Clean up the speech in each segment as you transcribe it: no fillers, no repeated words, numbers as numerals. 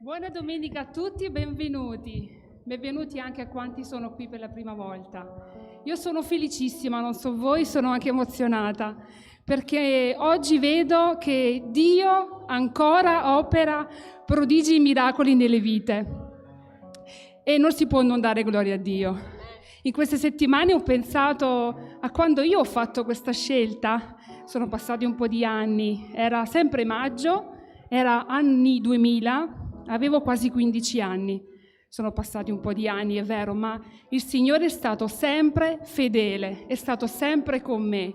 Buona domenica a tutti e benvenuti. Benvenuti anche a quanti sono qui per la prima volta. Io sono felicissima, non so voi, sono anche emozionata, perché oggi vedo che Dio ancora opera prodigi e miracoli nelle vite. E non si può non dare gloria a Dio. In queste settimane ho pensato a quando io ho fatto questa scelta, sono passati un po' di anni, era sempre maggio, era anni 2000, avevo quasi 15 anni, sono passati un po' di anni, è vero, ma il Signore è stato sempre fedele, è stato sempre con me.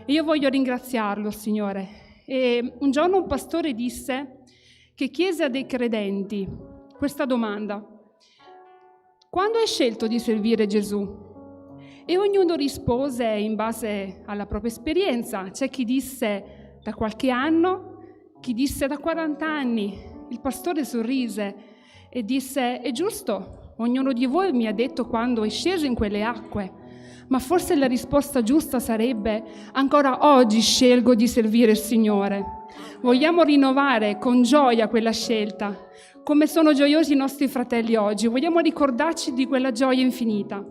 E io voglio ringraziarlo, Signore. E un giorno un pastore disse che chiese a dei credenti questa domanda: quando hai scelto di servire Gesù? E ognuno rispose in base alla propria esperienza. C'è chi disse da qualche anno, chi disse da 40 anni. Il pastore sorrise e disse: è giusto, ognuno di voi mi ha detto quando è sceso in quelle acque, ma forse la risposta giusta sarebbe: ancora oggi scelgo di servire il Signore. Vogliamo rinnovare con gioia quella scelta, come sono gioiosi i nostri fratelli oggi. Vogliamo ricordarci di quella gioia infinita.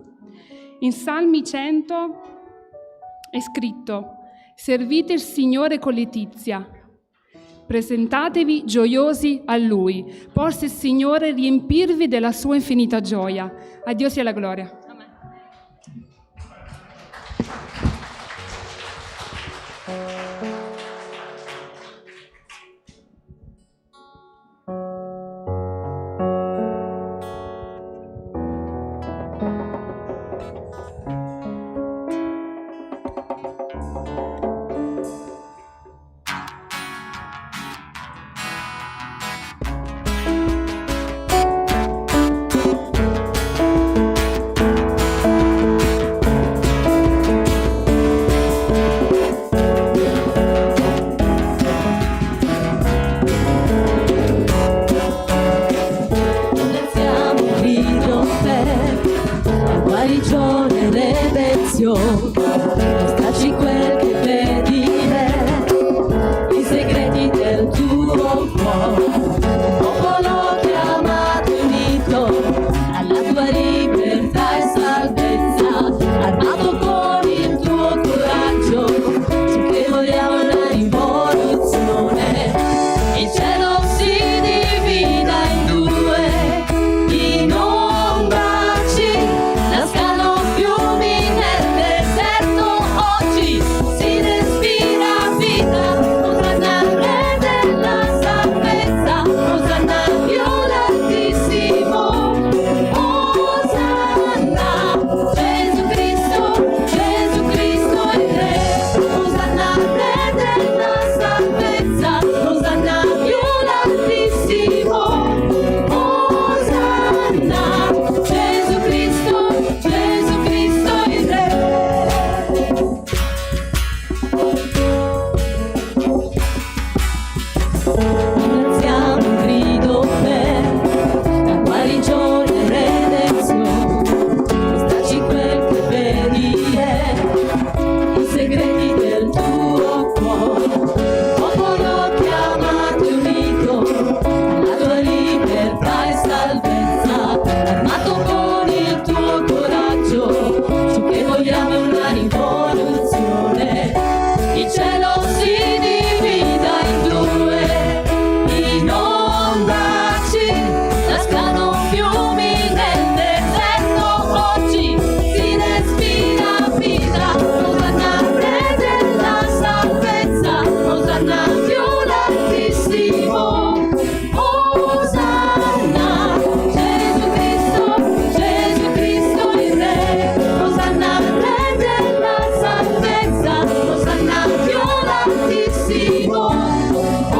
In Salmi 100 è scritto: servite il Signore con letizia, presentatevi gioiosi a Lui, possa il Signore riempirvi della sua infinita gioia. A Dio sia la gloria. Amen. Mostraci quel che vedi me, i segreti del tuo cuore. Popolo chiamato e unito alla tua libertà e salvezza, armato con il tuo coraggio, su che vogliamo una rivoluzione. Il cielo si divida in due, inondaci, nascano fiumi nel deserto. Oggi si respira vita, Osanna re della salvezza, Osanna Dio l'Altissimo, Osanna Gesù Cristo il Re, Osanna re della salvezza, Osanna Dio l'Altissimo, Osanna Gesù Cristo il Re. Innalziamo un grido per la guarigione e redenzione, mostraci quel che vedi i segreti del tuo cuore. Popolo chiamato e unito alla tua libertà e salvezza, armato con il tuo coraggio, su che vogliamo una rivoluzione. Il cielo si divida in due, inondaci, nascano fiumi nel deserto. Oggi si respira vita, Osanna re della salvezza, Osanna Dio l'Altissimo, Osanna Gesù Cristo il Re, Osanna re della salvezza, Osanna Dio l'Altissimo,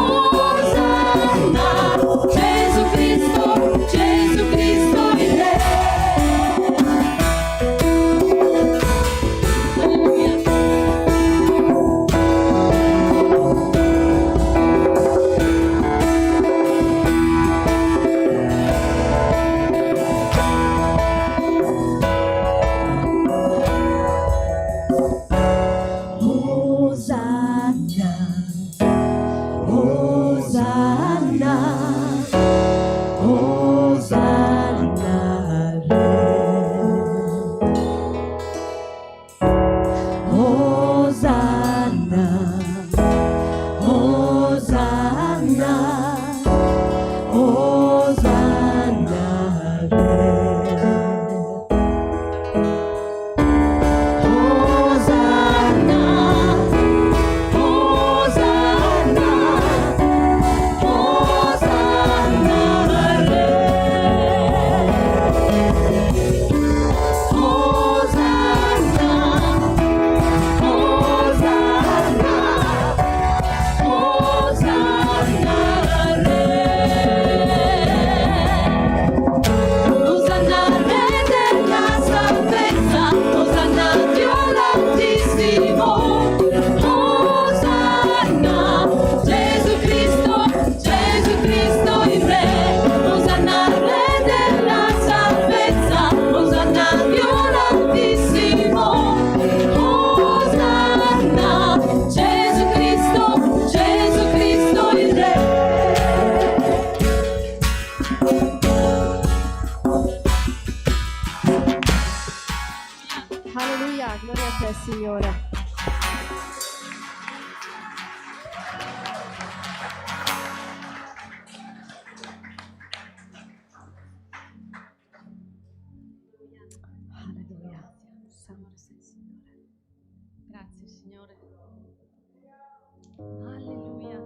Osanna Gesù Cristo il Re. Alleluia. Osanna Signore. Alleluia. Santo sei, Signore. Grazie, Signore. Alleluia.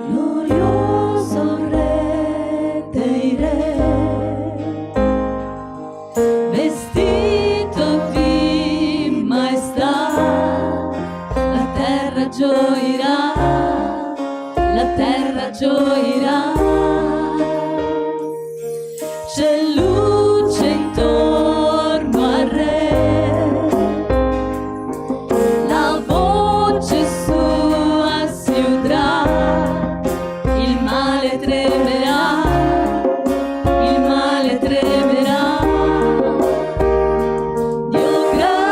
Glorioso Re dei Re, vestito di maestà, la terra gioirà, la terra gioirà. C'è luce intorno al Re, la voce sua si udrà. Il male tremerà, il male tremerà. Dio grande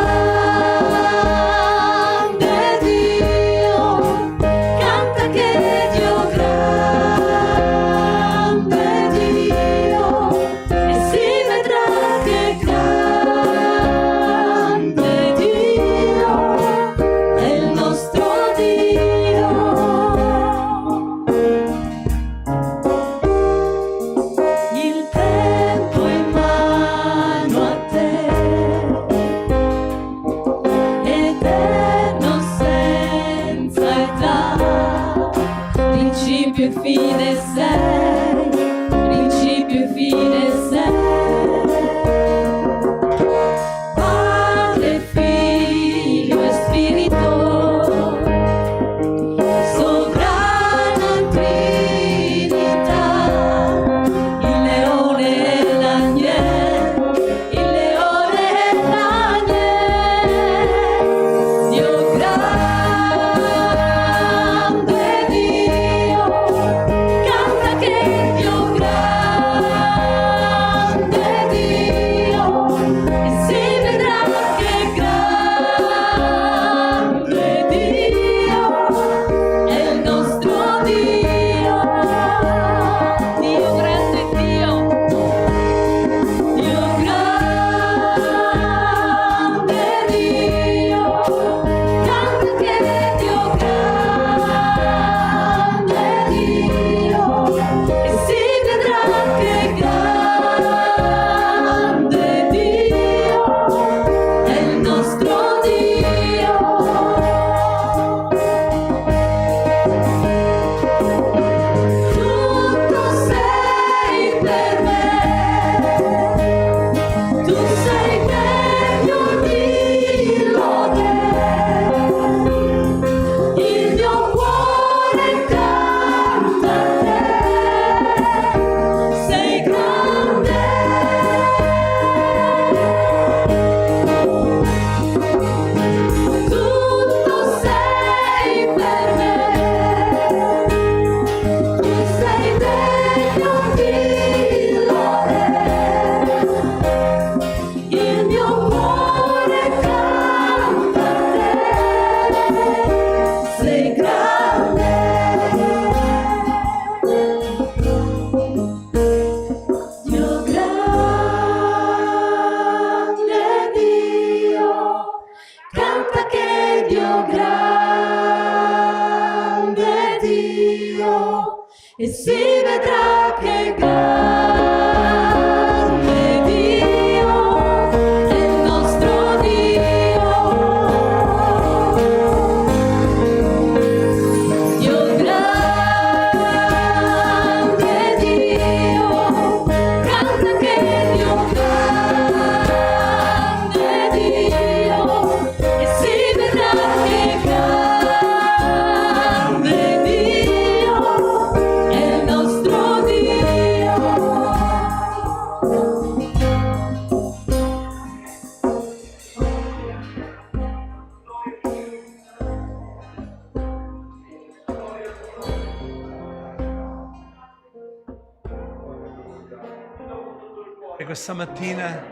Dio, canta che Dio grande Dio, e si vedrà che grande Dio è il nostro Dio. Il tempo è in mano a te, eterno senza età, principio e fine sei, principio e fine sei. Padre, Figlio e Spirito, sovrana Trinità, il leone e l'agnello, il leone e l'agnello. Dio grande Dio, canta che Dio grande Dio, e si vedrà che grande Dio è il nostro Dio. Dio grande Dio, Dio grande Dio, canta che Dio grande Dio, e si vedrà che grande Dio è il nostro Dio. Tutto sei per me, tu sei degno di lode, il mio cuore canta a te, sei grande. Tutto sei per me, tu sei degno di lode, il mio cuore canta a te, sei grande. Dio grande Dio, canta che Dio grande Dio, e si vedrà che grande Dio è il nostro Dio. Dio grande Dio, canta che Dio grande Dio, e si vedrà che grande Dio è il nostro Dio. questa mattina.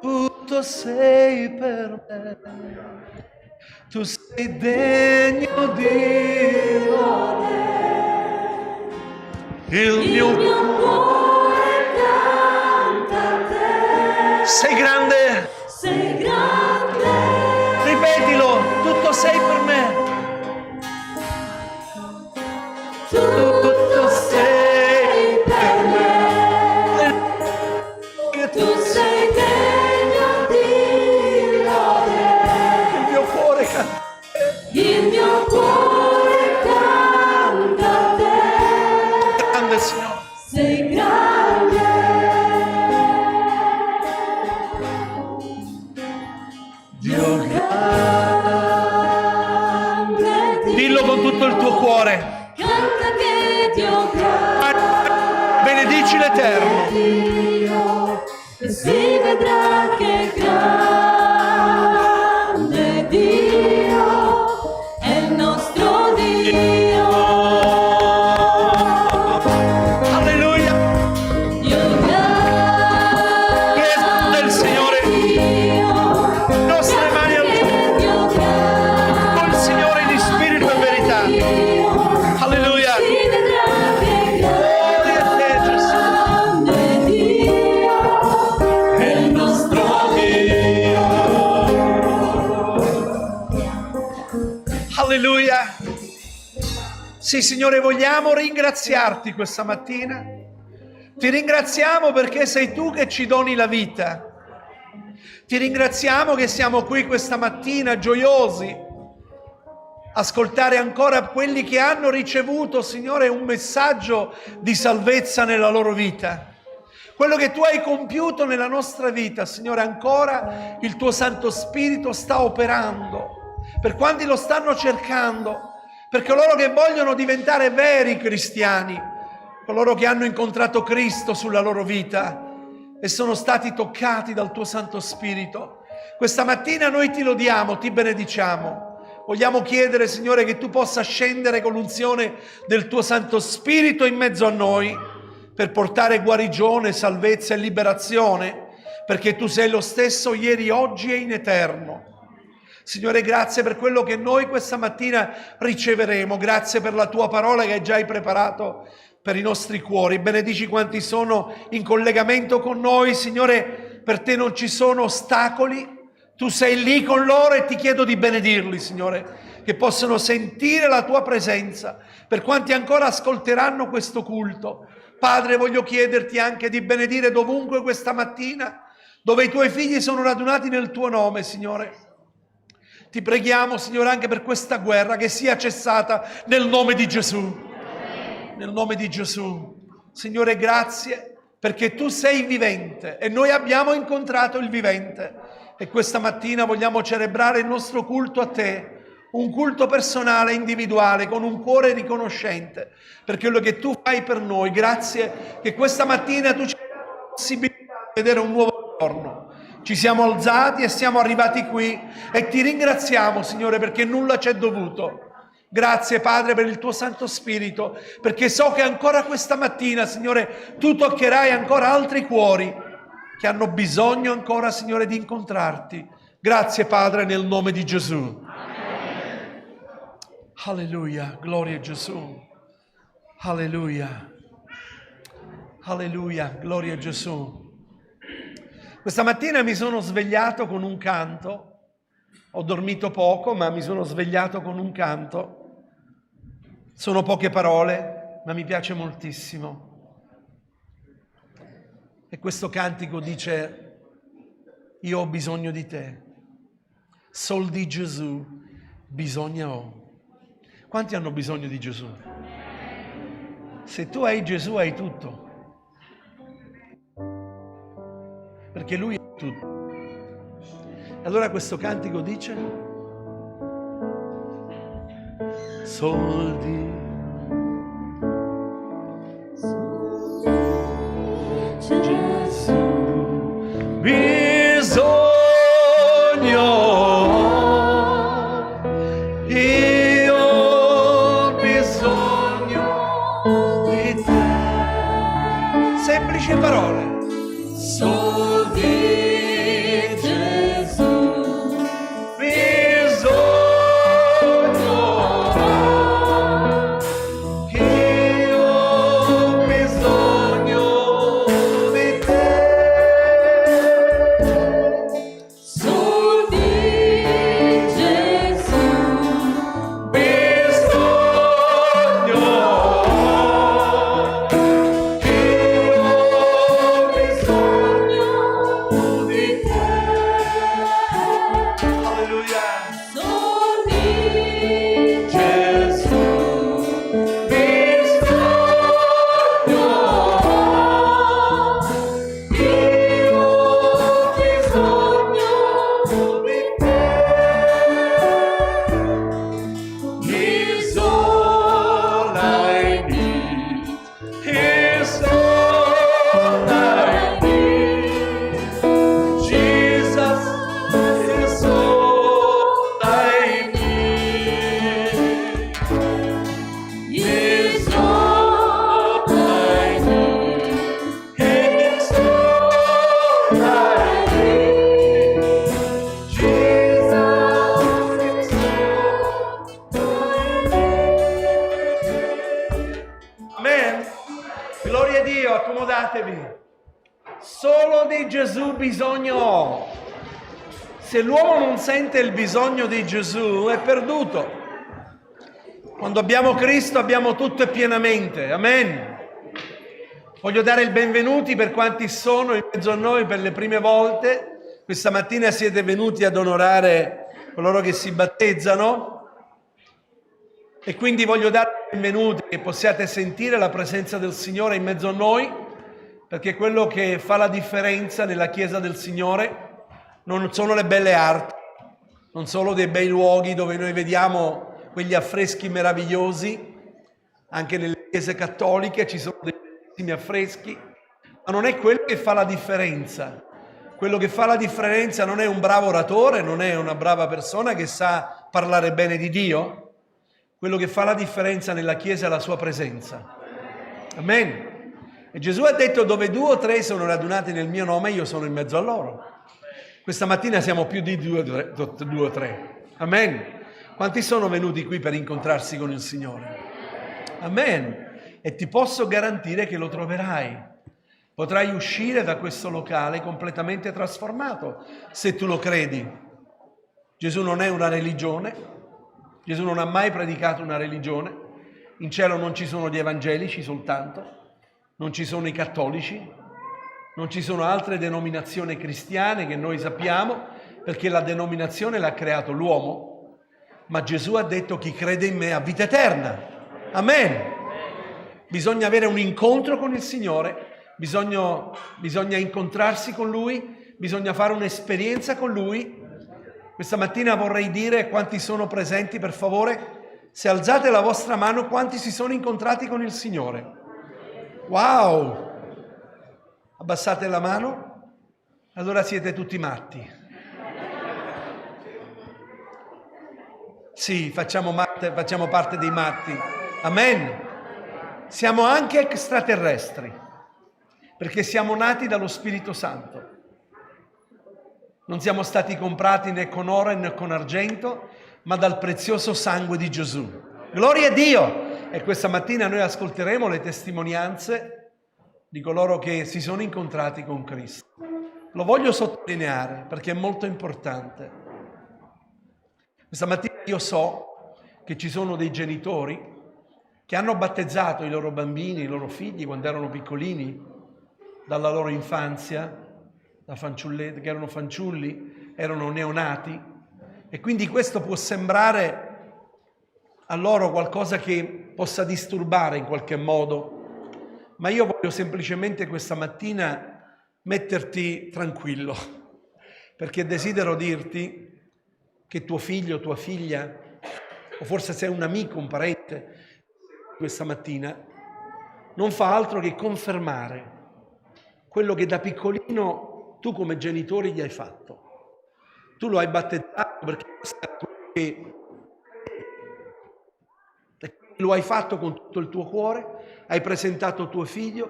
Tutto sei per me, tu sei degno di lode, il mio cuore canta a te. Sei grande, ripetilo, tutto sei per me, tutto sei per me, tu sei degno di lode, il mio cuore canta a te. Grande Signore, sei grande, Dio grande, dillo con tutto il tuo cuore. canta che Dio grande, Benedici l'Eterno, Dio, e si vedrà che grande Dio è il nostro Dio. alleluia, Dio grande, Chiesa del Signore, Dio, nostre mani alzate, Dio grande, col Signore in spirito e verità, alleluia, si vedrà che gloria a te Gesù, grande Dio è il nostro Dio. alleluia. Sì Signore, vogliamo ringraziarti questa mattina, ti ringraziamo perché sei tu che ci doni la vita, ti ringraziamo che siamo qui questa mattina gioiosi, ascoltare ancora quelli che hanno ricevuto, Signore, un messaggio di salvezza nella loro vita. Quello che tu hai compiuto nella nostra vita, Signore, ancora il tuo Santo Spirito sta operando per quanti lo stanno cercando, per coloro che vogliono diventare veri cristiani, coloro che hanno incontrato Cristo sulla loro vita e sono stati toccati dal tuo Santo Spirito. Questa mattina noi ti lodiamo, ti benediciamo. Vogliamo chiedere, Signore, che tu possa scendere con l'unzione del tuo Santo Spirito in mezzo a noi per portare guarigione, salvezza e liberazione, perché tu sei lo stesso ieri, oggi e in eterno. Signore, grazie per quello che noi questa mattina riceveremo, grazie per la tua parola che già hai preparato per i nostri cuori. Benedici quanti sono in collegamento con noi, Signore, per te non ci sono ostacoli, tu sei lì con loro e ti chiedo di benedirli, Signore, che possano sentire la tua presenza. Per quanti ancora ascolteranno questo culto, Padre, voglio chiederti anche di benedire dovunque questa mattina, dove i tuoi figli sono radunati nel tuo nome, Signore. Ti preghiamo, Signore, anche per questa guerra, che sia cessata nel nome di Gesù. Nel nome di Gesù. Signore, grazie perché tu sei vivente e noi abbiamo incontrato il vivente. E questa mattina vogliamo celebrare il nostro culto a te, un culto personale, individuale, con un cuore riconoscente per quello che tu fai per noi. Grazie che questa mattina tu ci hai dato la possibilità di vedere un nuovo giorno. Ci siamo alzati e siamo arrivati qui e ti ringraziamo, Signore, perché nulla ci è dovuto. Grazie, Padre, per il tuo Santo Spirito, perché so che ancora questa mattina, Signore, tu toccherai ancora altri cuori che hanno bisogno ancora, Signore, di incontrarti. Grazie, Padre, nel nome di Gesù. Alleluia, gloria a Gesù. Alleluia. Alleluia, gloria a Gesù. Questa mattina mi sono svegliato con un canto, ho dormito poco ma mi sono svegliato con un canto, sono poche parole ma mi piace moltissimo. E questo cantico dice: io ho bisogno di te, sol di Gesù bisogna ho. Quanti hanno bisogno di Gesù? Se tu hai Gesù hai tutto. Perché Lui è tutto. Allora questo cantico dice: soldi, Gesù, bisogno, io ho bisogno di te. Semplici parole. solo di Gesù bisogno. Se l'uomo non sente il bisogno di Gesù è perduto. Quando abbiamo Cristo abbiamo tutto e pienamente. Amen. Voglio dare il benvenuti per quanti sono in mezzo a noi per le prime volte. Questa mattina siete venuti ad onorare coloro che si battezzano. E quindi voglio dare il benvenuti, che possiate sentire la presenza del Signore in mezzo a noi, perché quello che fa la differenza nella Chiesa del Signore non sono le belle arti, non solo dei bei luoghi dove noi vediamo quegli affreschi meravigliosi. Anche nelle chiese cattoliche ci sono dei bellissimi affreschi, ma non è quello che fa la differenza. Quello che fa la differenza non è un bravo oratore, non è una brava persona che sa parlare bene di Dio. Quello che fa la differenza nella Chiesa è la sua presenza. Amen. E Gesù ha detto: dove 2 o 3 sono radunati nel mio nome, io sono in mezzo a loro. Questa mattina siamo più di 2 o 3. Amen. Quanti sono venuti qui per incontrarsi con il Signore? Amen. E ti posso garantire che lo troverai. Potrai uscire da questo locale completamente trasformato, se tu lo credi. Gesù non è una religione. Gesù non ha mai predicato una religione. In cielo non ci sono gli evangelici soltanto, non ci sono i cattolici, non ci sono altre denominazioni cristiane che noi sappiamo, perché la denominazione l'ha creato l'uomo, ma Gesù ha detto: chi crede in me ha vita eterna. Amen. Bisogna avere un incontro con il Signore, bisogna incontrarsi con Lui, bisogna fare un'esperienza con Lui. Questa mattina vorrei dire, quanti sono presenti, per favore, se alzate la vostra mano, quanti si sono incontrati con il Signore? Wow! Abbassate la mano, allora siete tutti matti. Sì, facciamo parte dei matti. Amen. Siamo anche extraterrestri, perché siamo nati dallo Spirito Santo. Non siamo stati comprati né con oro né con argento, ma dal prezioso sangue di Gesù. Gloria a Dio! E questa mattina noi ascolteremo le testimonianze di coloro che si sono incontrati con Cristo. Lo voglio sottolineare perché è molto importante. Questa mattina io so che ci sono dei genitori che hanno battezzato i loro bambini, i loro figli quando erano piccolini, dalla loro infanzia, da fanciulletti, che erano fanciulli, erano neonati, e quindi questo può sembrare a loro qualcosa che possa disturbare in qualche modo, ma io voglio semplicemente questa mattina metterti tranquillo, perché desidero dirti che tuo figlio, tua figlia, o forse sei un amico, un parente, questa mattina non fa altro che confermare quello che da piccolino tu come genitori gli hai fatto. Tu lo hai battezzato perché lo hai fatto con tutto il tuo cuore, hai presentato tuo figlio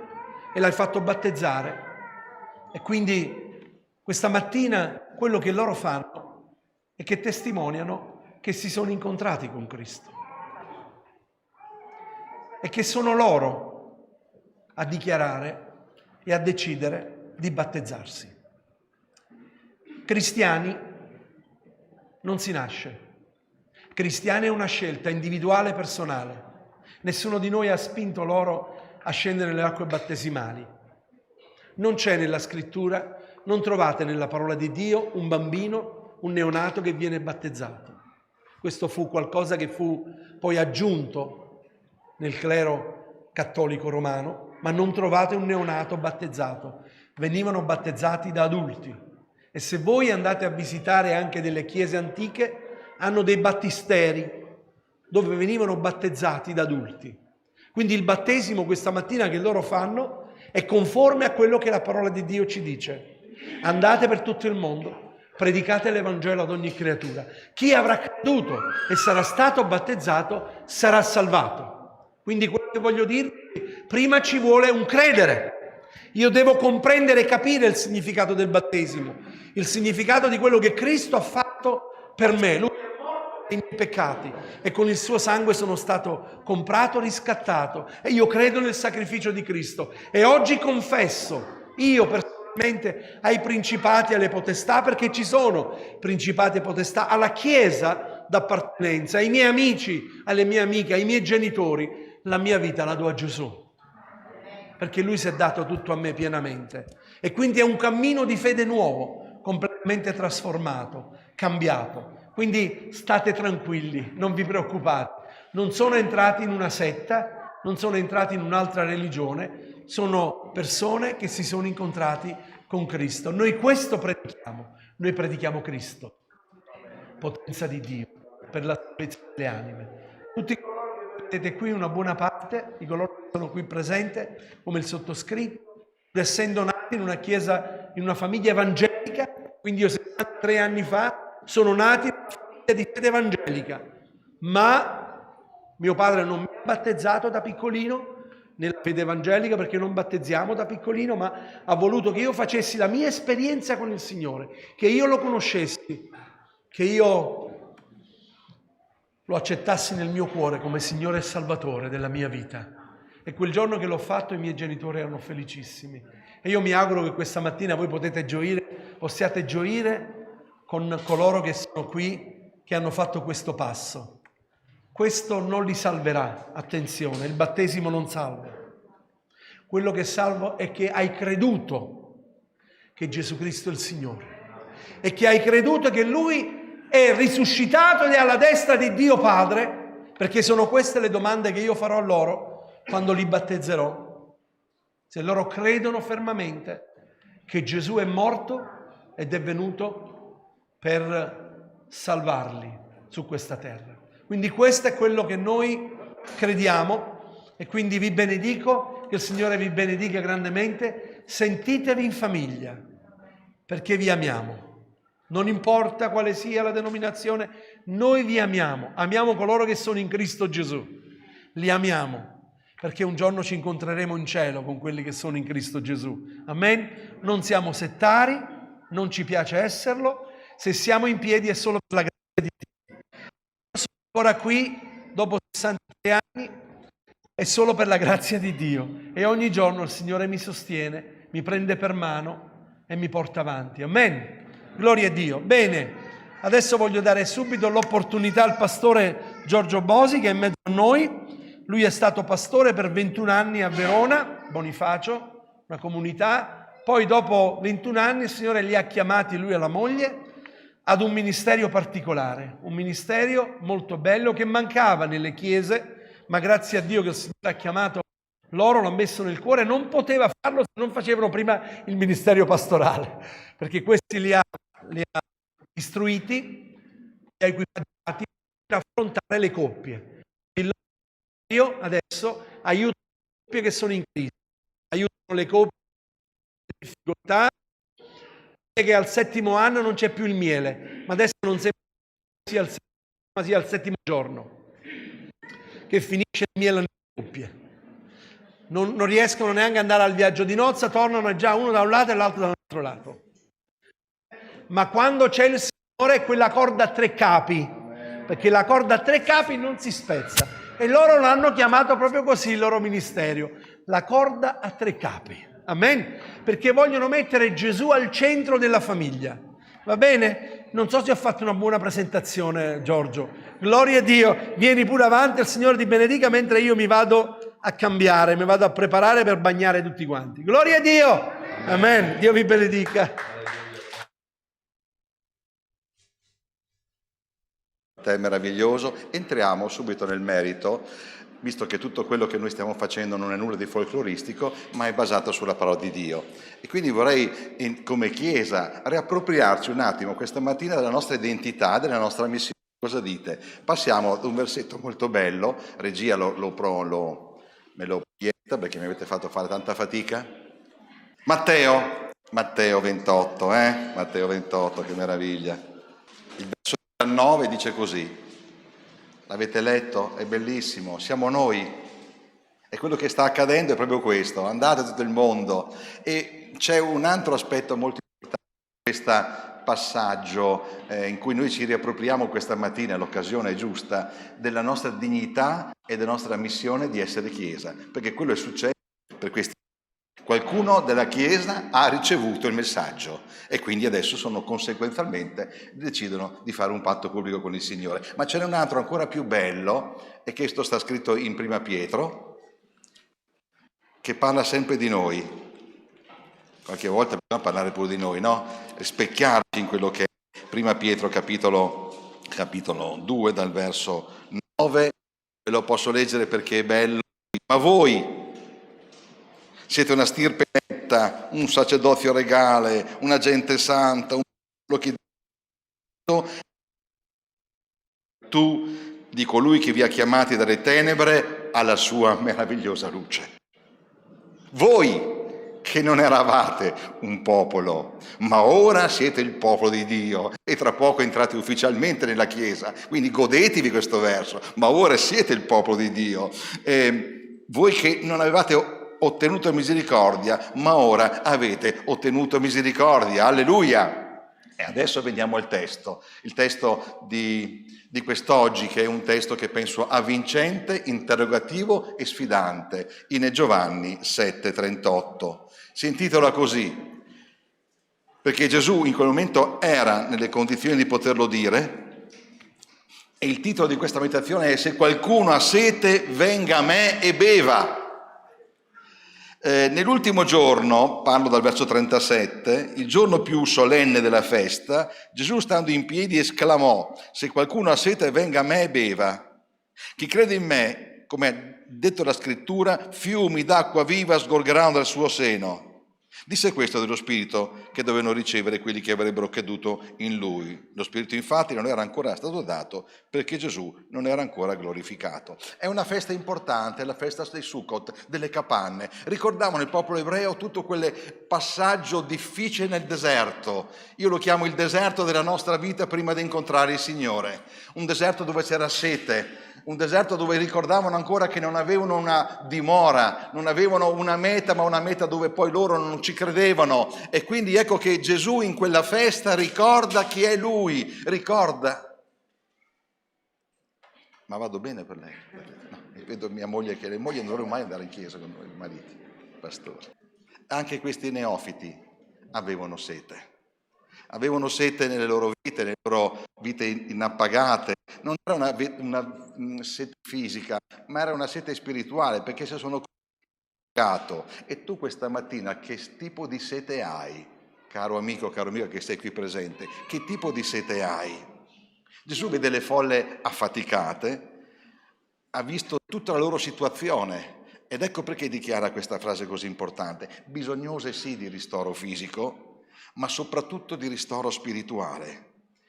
e l'hai fatto battezzare. E quindi questa mattina quello che loro fanno è che testimoniano che si sono incontrati con Cristo e che sono loro a dichiarare e a decidere di battezzarsi. Cristiani non si nasce. Cristiani è una scelta individuale e personale. Nessuno di noi ha spinto loro a scendere nelle acque battesimali. Non c'è nella scrittura, non trovate nella parola di Dio un bambino, un neonato che viene battezzato. Questo fu qualcosa che fu poi aggiunto nel clero cattolico romano, ma non trovate un neonato battezzato. Venivano battezzati da adulti. E se voi andate a visitare anche delle chiese antiche, hanno dei battisteri dove venivano battezzati da adulti. Quindi il battesimo questa mattina che loro fanno è conforme a quello che la parola di Dio ci dice. Andate per tutto il mondo, predicate l'Evangelo ad ogni creatura. Chi avrà creduto e sarà stato battezzato sarà salvato. Quindi quello che voglio dirvi, prima ci vuole un credere. Io devo comprendere e capire il significato del battesimo, il significato di quello che Cristo ha fatto per me. Lui è morto per i miei peccati e con il suo sangue sono stato comprato, riscattato, e io credo nel sacrificio di Cristo. E oggi confesso, io personalmente, naturalmente ai principati e alle potestà, perché ci sono principati e potestà, alla Chiesa d'appartenenza, ai miei amici, alle mie amiche, ai miei genitori. La mia vita la do a Gesù, perché Lui si è dato tutto a me pienamente. E quindi è un cammino di fede nuovo, completamente trasformato, cambiato. Quindi state tranquilli, non vi preoccupate. Non sono entrati in una setta, non sono entrati in un'altra religione, sono persone che si sono incontrati con Cristo. Noi questo predichiamo, noi predichiamo Cristo, potenza di Dio, per la salvezza delle anime. Tutti coloro che vedete qui, una buona parte di coloro che sono qui presenti, come il sottoscritto, essendo nati in una chiesa, in una famiglia evangelica, quindi io 63 anni fa sono nati in una famiglia di fede evangelica, ma mio padre non mi ha battezzato da piccolino nella fede evangelica, perché non battezziamo da piccolino, ma ha voluto che io facessi la mia esperienza con il Signore, che io lo conoscessi, che io lo accettassi nel mio cuore come Signore e Salvatore della mia vita. E quel giorno che l'ho fatto i miei genitori erano felicissimi. E io mi auguro che questa mattina voi possiate gioire con coloro che sono qui, che hanno fatto questo passo. Questo non li salverà, attenzione, il battesimo non salva. Quello che salva è che hai creduto che Gesù Cristo è il Signore e che hai creduto che Lui è risuscitato ed è alla destra di Dio Padre, perché sono queste le domande che io farò a loro quando li battezzerò. Se loro credono fermamente che Gesù è morto ed è venuto per salvarli su questa terra. Quindi questo è quello che noi crediamo e quindi vi benedico, che il Signore vi benedica grandemente. Sentitevi in famiglia, perché vi amiamo. Non importa quale sia la denominazione, noi vi amiamo. Amiamo coloro che sono in Cristo Gesù. Li amiamo, perché un giorno ci incontreremo in cielo con quelli che sono in Cristo Gesù. Amen? Non siamo settari, non ci piace esserlo. Se siamo in piedi è solo per la grazia di Dio. Ora qui, dopo 63 anni, è solo per la grazia di Dio. E ogni giorno il Signore mi sostiene, mi prende per mano e mi porta avanti. Amen. Gloria a Dio. Bene, adesso voglio dare subito l'opportunità al pastore Giorgio Bosi, che è in mezzo a noi. Lui è stato pastore per 21 anni a Verona, Bonifacio, una comunità. Poi dopo 21 anni il Signore li ha chiamati, lui e la moglie, ad un ministero particolare, un ministero molto bello che mancava nelle chiese, ma grazie a Dio che il Signore ha chiamato loro, l'ha messo nel cuore, non poteva farlo se non facevano prima il ministero pastorale, perché questi li ha istruiti, li ha equipaggiati per affrontare le coppie. Il Dio adesso aiuta le coppie che sono in crisi, aiutano le coppie in difficoltà, che al 7° anno non c'è più il miele, ma adesso non sembra sia al 7°, ma sia al 7° giorno che finisce il miele nelle coppie. Non riescono neanche ad andare al viaggio di nozze, tornano già uno da un lato e l'altro da un altro lato. Ma quando c'è il Signore è quella corda a 3 capi, perché la corda a 3 capi non si spezza. E loro l'hanno chiamato proprio così il loro ministero, la corda a 3 capi. Amen? Perché vogliono mettere Gesù al centro della famiglia. Va bene? Non so se ho fatto una buona presentazione, Giorgio. Gloria a Dio. Vieni pure avanti, il Signore ti benedica, mentre io mi vado a cambiare, mi vado a preparare per bagnare tutti quanti. Gloria a Dio. Amen. Dio vi benedica. È meraviglioso. Entriamo subito nel merito, visto che tutto quello che noi stiamo facendo non è nulla di folcloristico, ma è basato sulla parola di Dio. E quindi vorrei, come Chiesa, riappropriarci un attimo questa mattina della nostra identità, della nostra missione. Cosa dite? Passiamo ad un versetto molto bello. Regia me lo proietta perché mi avete fatto fare tanta fatica. Matteo 28, Matteo 28, che meraviglia. Il verso 19 dice così. L'avete letto? È bellissimo, siamo noi. E quello che sta accadendo è proprio questo. Andate a tutto il mondo. E c'è un altro aspetto molto importante in questo passaggio in cui noi ci riappropriamo questa mattina, l'occasione è giusta, della nostra dignità e della nostra missione di essere Chiesa. Perché quello è successo per questi. Qualcuno della Chiesa ha ricevuto il messaggio e quindi adesso conseguenzialmente decidono di fare un patto pubblico con il Signore. Ma ce n'è un altro ancora più bello, e questo sta scritto in Prima Pietro, che parla sempre di noi. Qualche volta bisogna parlare pure di noi, no? Specchiarci in quello che è Prima Pietro capitolo 2 dal verso 9. Ve lo posso leggere perché è bello. Ma voi siete una stirpe netta, un sacerdozio regale, una gente santa, un popolo che tu di colui che vi ha chiamati dalle tenebre alla sua meravigliosa luce. Voi che non eravate un popolo, ma ora siete il popolo di Dio e tra poco entrate ufficialmente nella Chiesa, quindi godetevi questo verso, ma ora siete il popolo di Dio. Voi che non avevate ottenuto misericordia, ma ora avete ottenuto misericordia. Alleluia! E adesso veniamo al testo, il testo di quest'oggi, che è un testo che penso avvincente, interrogativo e sfidante, in Giovanni 7,38. Si intitola così, perché Gesù in quel momento era nelle condizioni di poterlo dire, e il titolo di questa meditazione è: se qualcuno ha sete, venga a me e beva. Nell'ultimo giorno, parlo dal verso 37, il giorno più solenne della festa, Gesù stando in piedi esclamò: se qualcuno ha sete, venga a me e beva. Chi crede in me, come ha detto la scrittura, fiumi d'acqua viva sgorgeranno dal suo seno. Disse questo dello Spirito che dovevano ricevere quelli che avrebbero creduto in Lui. Lo Spirito infatti non era ancora stato dato perché Gesù non era ancora glorificato. È una festa importante, è la festa dei Sukkot, delle capanne. Ricordavano il popolo ebreo tutto quel passaggio difficile nel deserto. Io lo chiamo il deserto della nostra vita prima di incontrare il Signore. Un deserto dove c'era sete, un deserto dove ricordavano ancora che non avevano una dimora, non avevano una meta, ma una meta dove poi loro non ci credevano. E quindi ecco che Gesù in quella festa ricorda chi è Lui, ricorda. Ma vado bene per lei? No, vedo mia moglie che le mogli non dovrebbero mai andare in chiesa con i mariti, pastori. Anche questi neofiti avevano sete. Avevano sete nelle loro vite inappagate. Non era una sete fisica, ma era una sete spirituale, perché si sono congregato. E tu questa mattina che tipo di sete hai? Caro amico, caro amico che sei qui presente, che tipo di sete hai? Gesù vede le folle affaticate, ha visto tutta la loro situazione. Ed ecco perché dichiara questa frase così importante: bisognose sì di ristoro fisico, ma soprattutto di ristoro spirituale.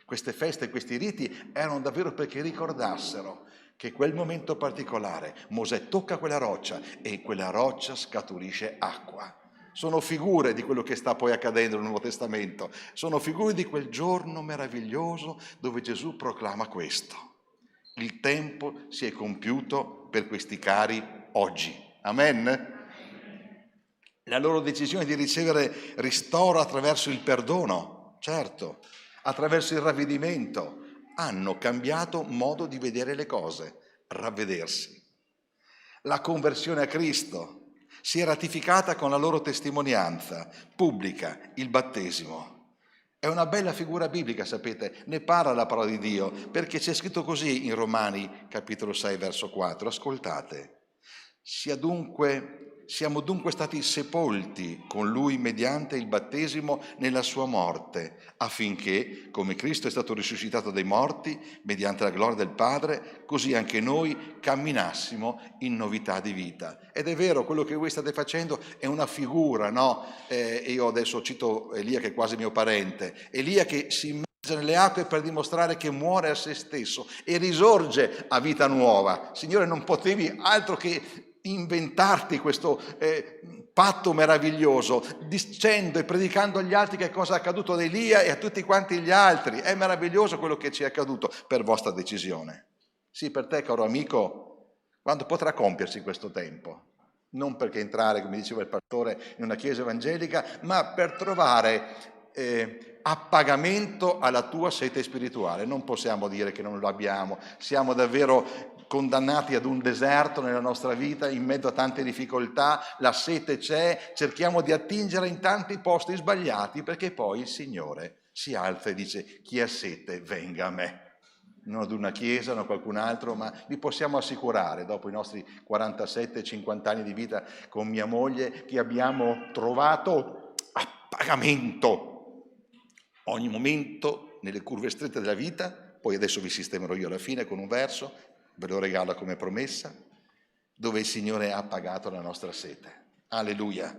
Queste feste, questi riti erano davvero perché ricordassero che quel momento particolare Mosè tocca quella roccia e in quella roccia scaturisce acqua. Sono figure di quello che sta poi accadendo nel Nuovo Testamento, sono figure di quel giorno meraviglioso dove Gesù proclama questo: il tempo si è compiuto per questi cari oggi. Amen? La loro decisione di ricevere ristoro attraverso il perdono, certo, attraverso il ravvedimento, hanno cambiato modo di vedere le cose, ravvedersi. La conversione a Cristo si è ratificata con la loro testimonianza pubblica, il battesimo. È una bella figura biblica, sapete, ne parla la parola di Dio, perché c'è scritto così in Romani capitolo 6 verso 4, ascoltate: siamo dunque stati sepolti con Lui mediante il battesimo nella sua morte, affinché, come Cristo è stato risuscitato dai morti, mediante la gloria del Padre, così anche noi camminassimo in novità di vita. Ed è vero, quello che voi state facendo è una figura, no? Io adesso cito Elia, che è quasi mio parente. Elia che si immerge nelle acque per dimostrare che muore a se stesso e risorge a vita nuova. Signore, non potevi altro che inventarti questo patto meraviglioso, dicendo e predicando agli altri che cosa è accaduto ad Elia e a tutti quanti gli altri. È meraviglioso quello che ci è accaduto per vostra decisione. Sì, per te, caro amico, quando potrà compiersi questo tempo? Non perché entrare, come diceva il pastore, in una chiesa evangelica, ma per trovare appagamento alla tua sete spirituale. Non possiamo dire che non lo abbiamo, siamo davvero condannati ad un deserto nella nostra vita, in mezzo a tante difficoltà, la sete c'è, cerchiamo di attingere in tanti posti sbagliati, perché poi il Signore si alza e dice: chi ha sete venga a me. Non ad una chiesa, non a qualcun altro, ma vi possiamo assicurare, dopo i nostri 47-50 anni di vita con mia moglie, che abbiamo trovato a pagamento ogni momento nelle curve strette della vita. Poi adesso vi sistemerò io alla fine con un verso, ve lo regalo come promessa, dove il Signore ha pagato la nostra sete. Alleluia!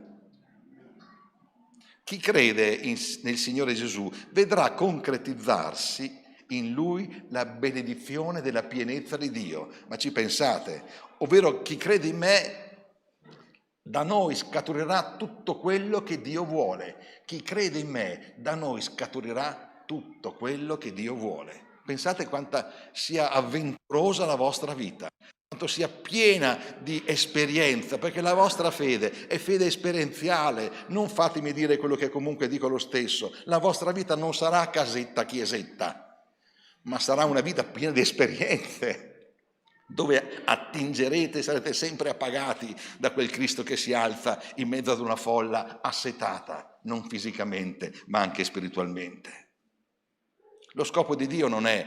Chi crede nel Signore Gesù vedrà concretizzarsi in Lui la benedizione della pienezza di Dio. Ma ci pensate? Ovvero, chi crede in me, da noi scaturirà tutto quello che Dio vuole. Chi crede in me, da noi scaturirà tutto quello che Dio vuole. Pensate quanta sia avventurosa la vostra vita, quanto sia piena di esperienza, perché la vostra fede è fede esperienziale. Non fatemi dire quello che comunque dico lo stesso. La vostra vita non sarà casetta, chiesetta, ma sarà una vita piena di esperienze, dove attingerete, sarete sempre appagati da quel Cristo che si alza in mezzo ad una folla assetata, non fisicamente, ma anche spiritualmente. Lo scopo di Dio non è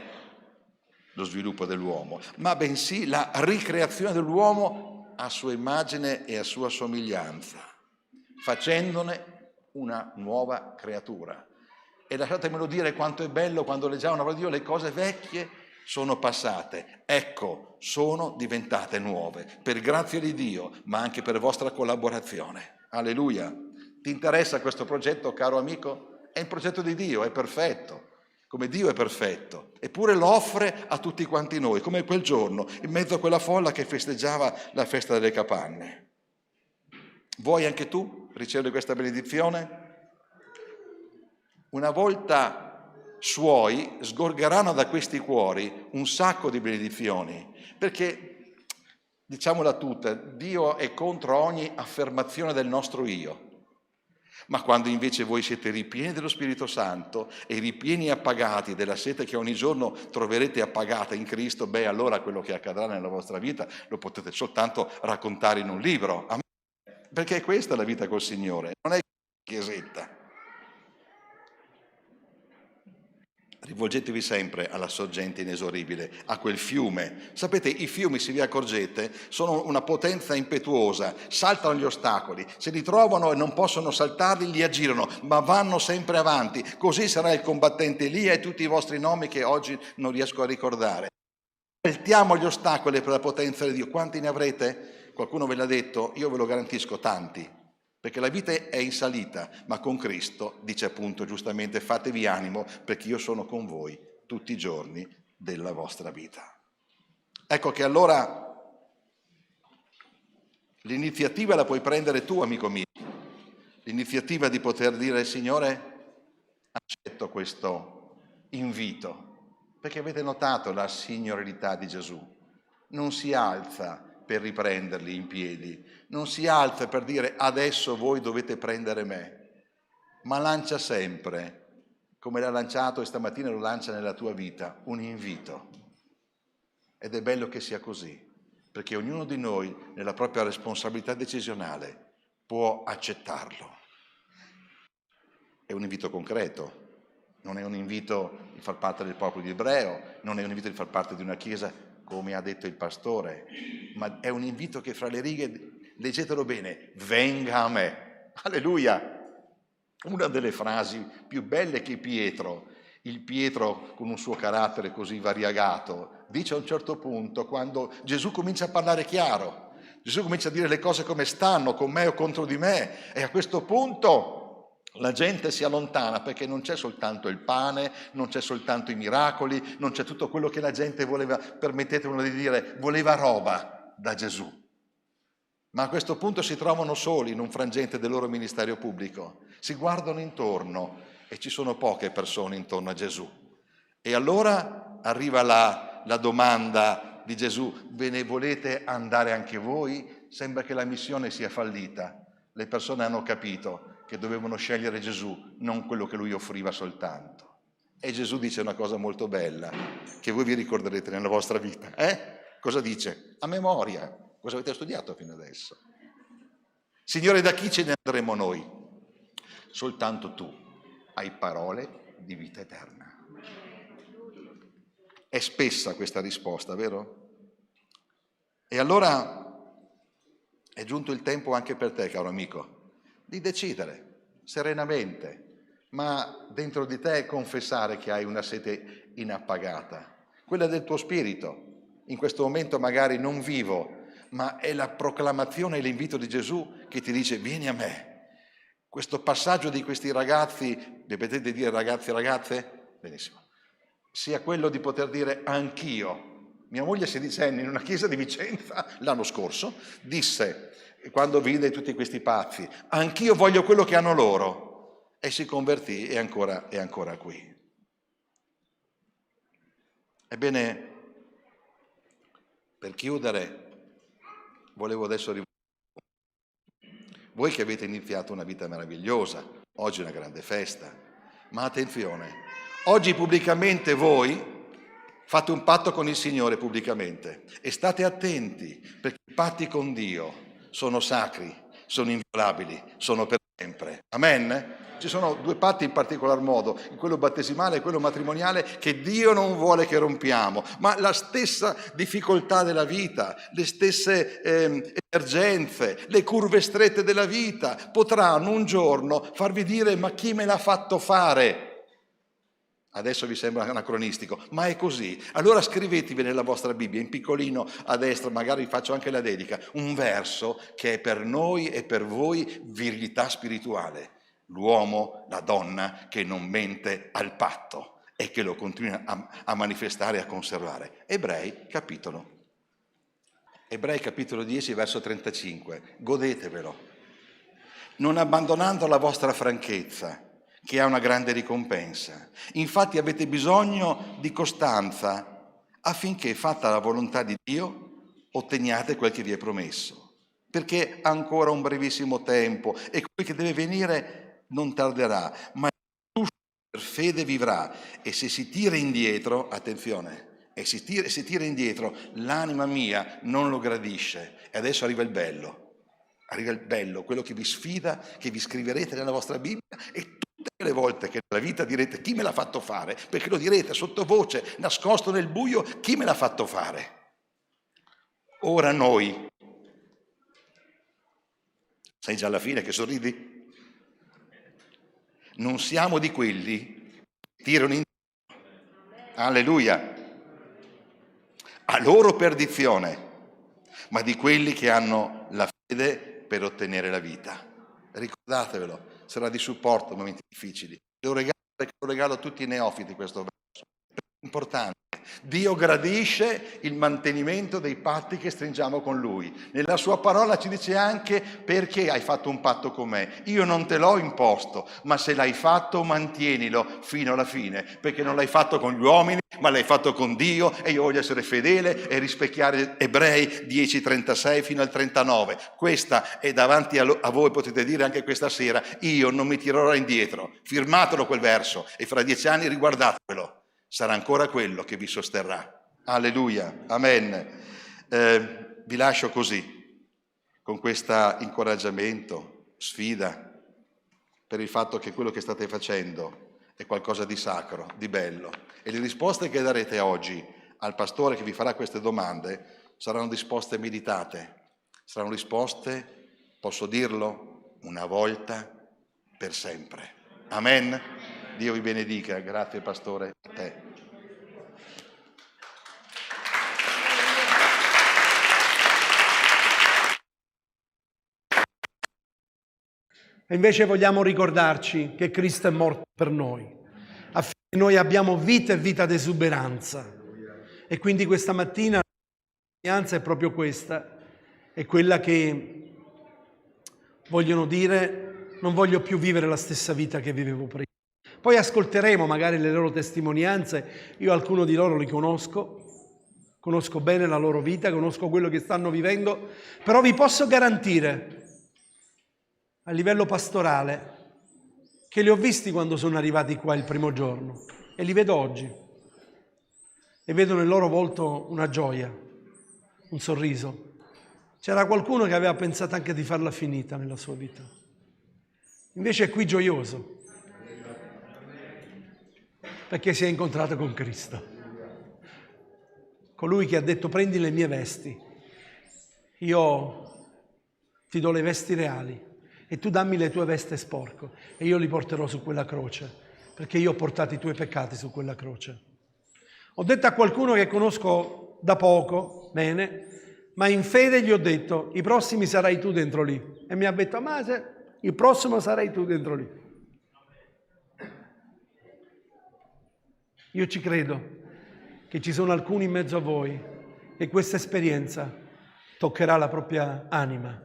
lo sviluppo dell'uomo, ma bensì la ricreazione dell'uomo a sua immagine e a sua somiglianza, facendone una nuova creatura. E lasciatemelo dire quanto è bello quando leggiamo la parola di Dio: le cose vecchie sono passate, ecco, sono diventate nuove, per grazia di Dio, ma anche per vostra collaborazione. Alleluia! Ti interessa questo progetto, caro amico? È un progetto di Dio, è perfetto, come Dio è perfetto, eppure lo offre a tutti quanti noi, come quel giorno, in mezzo a quella folla che festeggiava la festa delle capanne. Vuoi anche tu ricevere questa benedizione? Una volta suoi sgorgeranno da questi cuori un sacco di benedizioni, perché, diciamola tutta, Dio è contro ogni affermazione del nostro io. Ma quando invece voi siete ripieni dello Spirito Santo e ripieni e appagati della sete che ogni giorno troverete appagata in Cristo, allora quello che accadrà nella vostra vita lo potete soltanto raccontare in un libro. Perché questa è la vita col Signore, non è chiesetta. Rivolgetevi sempre alla sorgente inesoribile, a quel fiume. Sapete, i fiumi, se vi accorgete, sono una potenza impetuosa, saltano gli ostacoli, se li trovano e non possono saltarli, li aggirano, ma vanno sempre avanti. Così sarà il combattente Elia e tutti i vostri nomi che oggi non riesco a ricordare. Saltiamo gli ostacoli per la potenza di Dio. Quanti ne avrete? Qualcuno ve l'ha detto? Io ve lo garantisco, tanti. Perché la vita è in salita, ma con Cristo, dice appunto giustamente, fatevi animo, perché io sono con voi tutti i giorni della vostra vita. Ecco che allora l'iniziativa la puoi prendere tu, amico mio. L'iniziativa di poter dire: Signore, accetto questo invito. Perché avete notato la signorilità di Gesù. Non si alza per riprenderli in piedi, non si alza per dire: adesso voi dovete prendere me, ma lancia sempre, come l'ha lanciato e stamattina lo lancia nella tua vita, un invito. Ed è bello che sia così, perché ognuno di noi, nella propria responsabilità decisionale, può accettarlo. È un invito concreto, non è un invito di far parte del popolo di ebreo, non è un invito di far parte di una chiesa, come ha detto il pastore, ma è un invito che fra le righe, leggetelo bene: venga a me. Alleluia! Una delle frasi più belle che il Pietro con un suo carattere così variegato, dice a un certo punto, quando Gesù comincia a parlare chiaro, Gesù comincia a dire le cose come stanno, con me o contro di me, e a questo punto la gente si allontana, perché non c'è soltanto il pane, non c'è soltanto i miracoli, non c'è tutto quello che la gente voleva, permettetemelo di dire, voleva roba da Gesù. Ma a questo punto si trovano soli in un frangente del loro ministero pubblico, si guardano intorno e ci sono poche persone intorno a Gesù. E allora arriva la domanda di Gesù: ve ne volete andare anche voi? Sembra che la missione sia fallita. Le persone hanno capito che dovevano scegliere Gesù, non quello che lui offriva soltanto. E Gesù dice una cosa molto bella, che voi vi ricorderete nella vostra vita. Cosa dice? A memoria. Cosa avete studiato fino adesso? Signore, da chi ce ne andremo noi? Soltanto tu hai parole di vita eterna. È spessa questa risposta, vero? E allora è giunto il tempo anche per te, caro amico, di decidere serenamente, ma dentro di te confessare che hai una sete inappagata, quella del tuo spirito. In questo momento magari non vivo, ma è la proclamazione e l'invito di Gesù che ti dice: vieni a me. Questo passaggio di questi ragazzi, ripetete dire ragazzi e ragazze? Benissimo. Sia quello di poter dire anch'io. Mia moglie 16 anni in una chiesa di Vicenza l'anno scorso disse, quando vide tutti questi pazzi, anch'io voglio quello che hanno loro, e si convertì e è ancora qui. Ebbene, per chiudere, volevo adesso voi che avete iniziato una vita meravigliosa, oggi è una grande festa, ma attenzione, oggi pubblicamente voi fate un patto con il Signore pubblicamente e state attenti, perché i patti con Dio sono sacri, sono inviolabili, sono per sempre. Amen? Ci sono due patti in particolar modo, quello battesimale e quello matrimoniale, che Dio non vuole che rompiamo, ma la stessa difficoltà della vita, le stesse emergenze, le curve strette della vita potranno un giorno farvi dire: ma chi me l'ha fatto fare? Adesso vi sembra anacronistico, ma è così. Allora scrivetevi nella vostra Bibbia, in piccolino a destra, magari vi faccio anche la dedica, un verso che è per noi e per voi virilità spirituale. L'uomo, la donna che non mente al patto e che lo continua a manifestare e a conservare. Ebrei capitolo 10, verso 35. Godetevelo, non abbandonando la vostra franchezza, che ha una grande ricompensa. Infatti avete bisogno di costanza affinché, fatta la volontà di Dio, otteniate quel che vi è promesso. Perché ancora un brevissimo tempo e quel che deve venire non tarderà, ma il giusto per fede vivrà. E se si tira indietro, attenzione, e si tira indietro, l'anima mia non lo gradisce. E adesso arriva il bello, quello che vi sfida, che vi scriverete nella vostra Bibbia, e tutte le volte che nella vita direte: chi me l'ha fatto fare? Perché lo direte sottovoce, nascosto nel buio: chi me l'ha fatto fare? Ora noi, sei già alla fine che sorridi? Non siamo di quelli che tirano indietro, alleluia, a loro perdizione, ma di quelli che hanno la fede per ottenere la vita. Ricordatevelo, sarà di supporto in momenti difficili. Lo regalo a tutti i neofiti questo verso, è importante. Dio gradisce il mantenimento dei patti che stringiamo con Lui. Nella sua parola ci dice anche: perché hai fatto un patto con me? Io non te l'ho imposto, ma se l'hai fatto mantienilo fino alla fine, perché non l'hai fatto con gli uomini, ma l'hai fatto con Dio, e io voglio essere fedele e rispecchiare Ebrei 10:36 fino al 39. Questa è davanti a voi, potete dire anche questa sera: io non mi tirerò indietro. Firmatelo quel verso e fra 10 anni riguardatelo. Sarà ancora quello che vi sosterrà. Alleluia, amen. Vi lascio così, con questo incoraggiamento, sfida, per il fatto che quello che state facendo è qualcosa di sacro, di bello. E le risposte che darete oggi al pastore che vi farà queste domande saranno risposte meditate, saranno risposte, posso dirlo, una volta per sempre. Amen. Dio vi benedica. Grazie pastore a te. E invece vogliamo ricordarci che Cristo è morto per noi, affinché noi abbiamo vita e vita d'esuberanza. E quindi questa mattina la testimonianza è proprio questa, è quella che vogliono dire: non voglio più vivere la stessa vita che vivevo prima. Poi ascolteremo magari le loro testimonianze. Io alcuni di loro li conosco bene la loro vita, conosco quello che stanno vivendo, però vi posso garantire a livello pastorale che li ho visti quando sono arrivati qua il primo giorno e li vedo oggi e vedo nel loro volto una gioia, un sorriso. C'era qualcuno che aveva pensato anche di farla finita nella sua vita. Invece è qui gioioso, perché si è incontrato con Cristo. Colui che ha detto: prendi le mie vesti, io ti do le vesti reali e tu dammi le tue vesti sporco e io li porterò su quella croce, perché io ho portato i tuoi peccati su quella croce. Ho detto a qualcuno che conosco da poco, bene, ma in fede gli ho detto: i prossimi sarai tu dentro lì. E mi ha detto: ma se il prossimo sarai tu dentro lì. Io ci credo che ci sono alcuni in mezzo a voi e questa esperienza toccherà la propria anima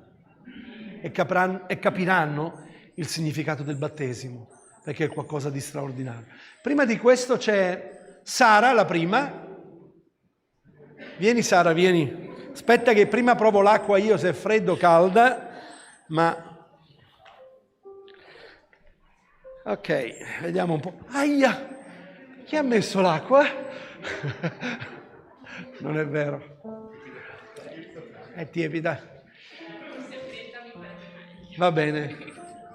e capiranno il significato del battesimo, perché è qualcosa di straordinario. Prima di questo c'è Sara, la prima. Vieni Sara, vieni. Aspetta che prima provo l'acqua io, se è freddo o calda, ma... Ok, vediamo un po'. Aia! Chi ha messo l'acqua? Non è vero. È tiepida. Va bene.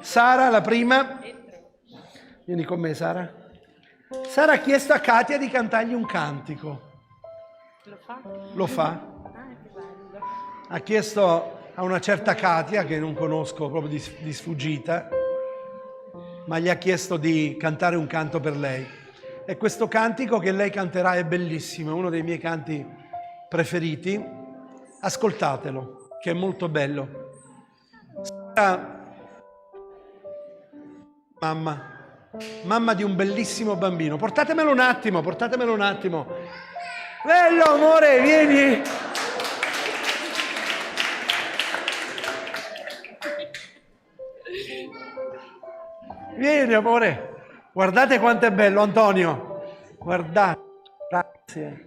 Sara, la prima. Vieni con me, Sara. Sara ha chiesto a Katia di cantargli un cantico. Lo fa? Lo fa? Ah, che bello. Ha chiesto a una certa Katia, che non conosco proprio di sfuggita, ma gli ha chiesto di cantare un canto per lei. E questo cantico che lei canterà è bellissimo, è uno dei miei canti preferiti. Ascoltatelo, che è molto bello. Mamma di un bellissimo bambino. Portatemelo un attimo. Bello, amore, vieni. Vieni, amore. Guardate quanto è bello, Antonio. Guardate. Grazie.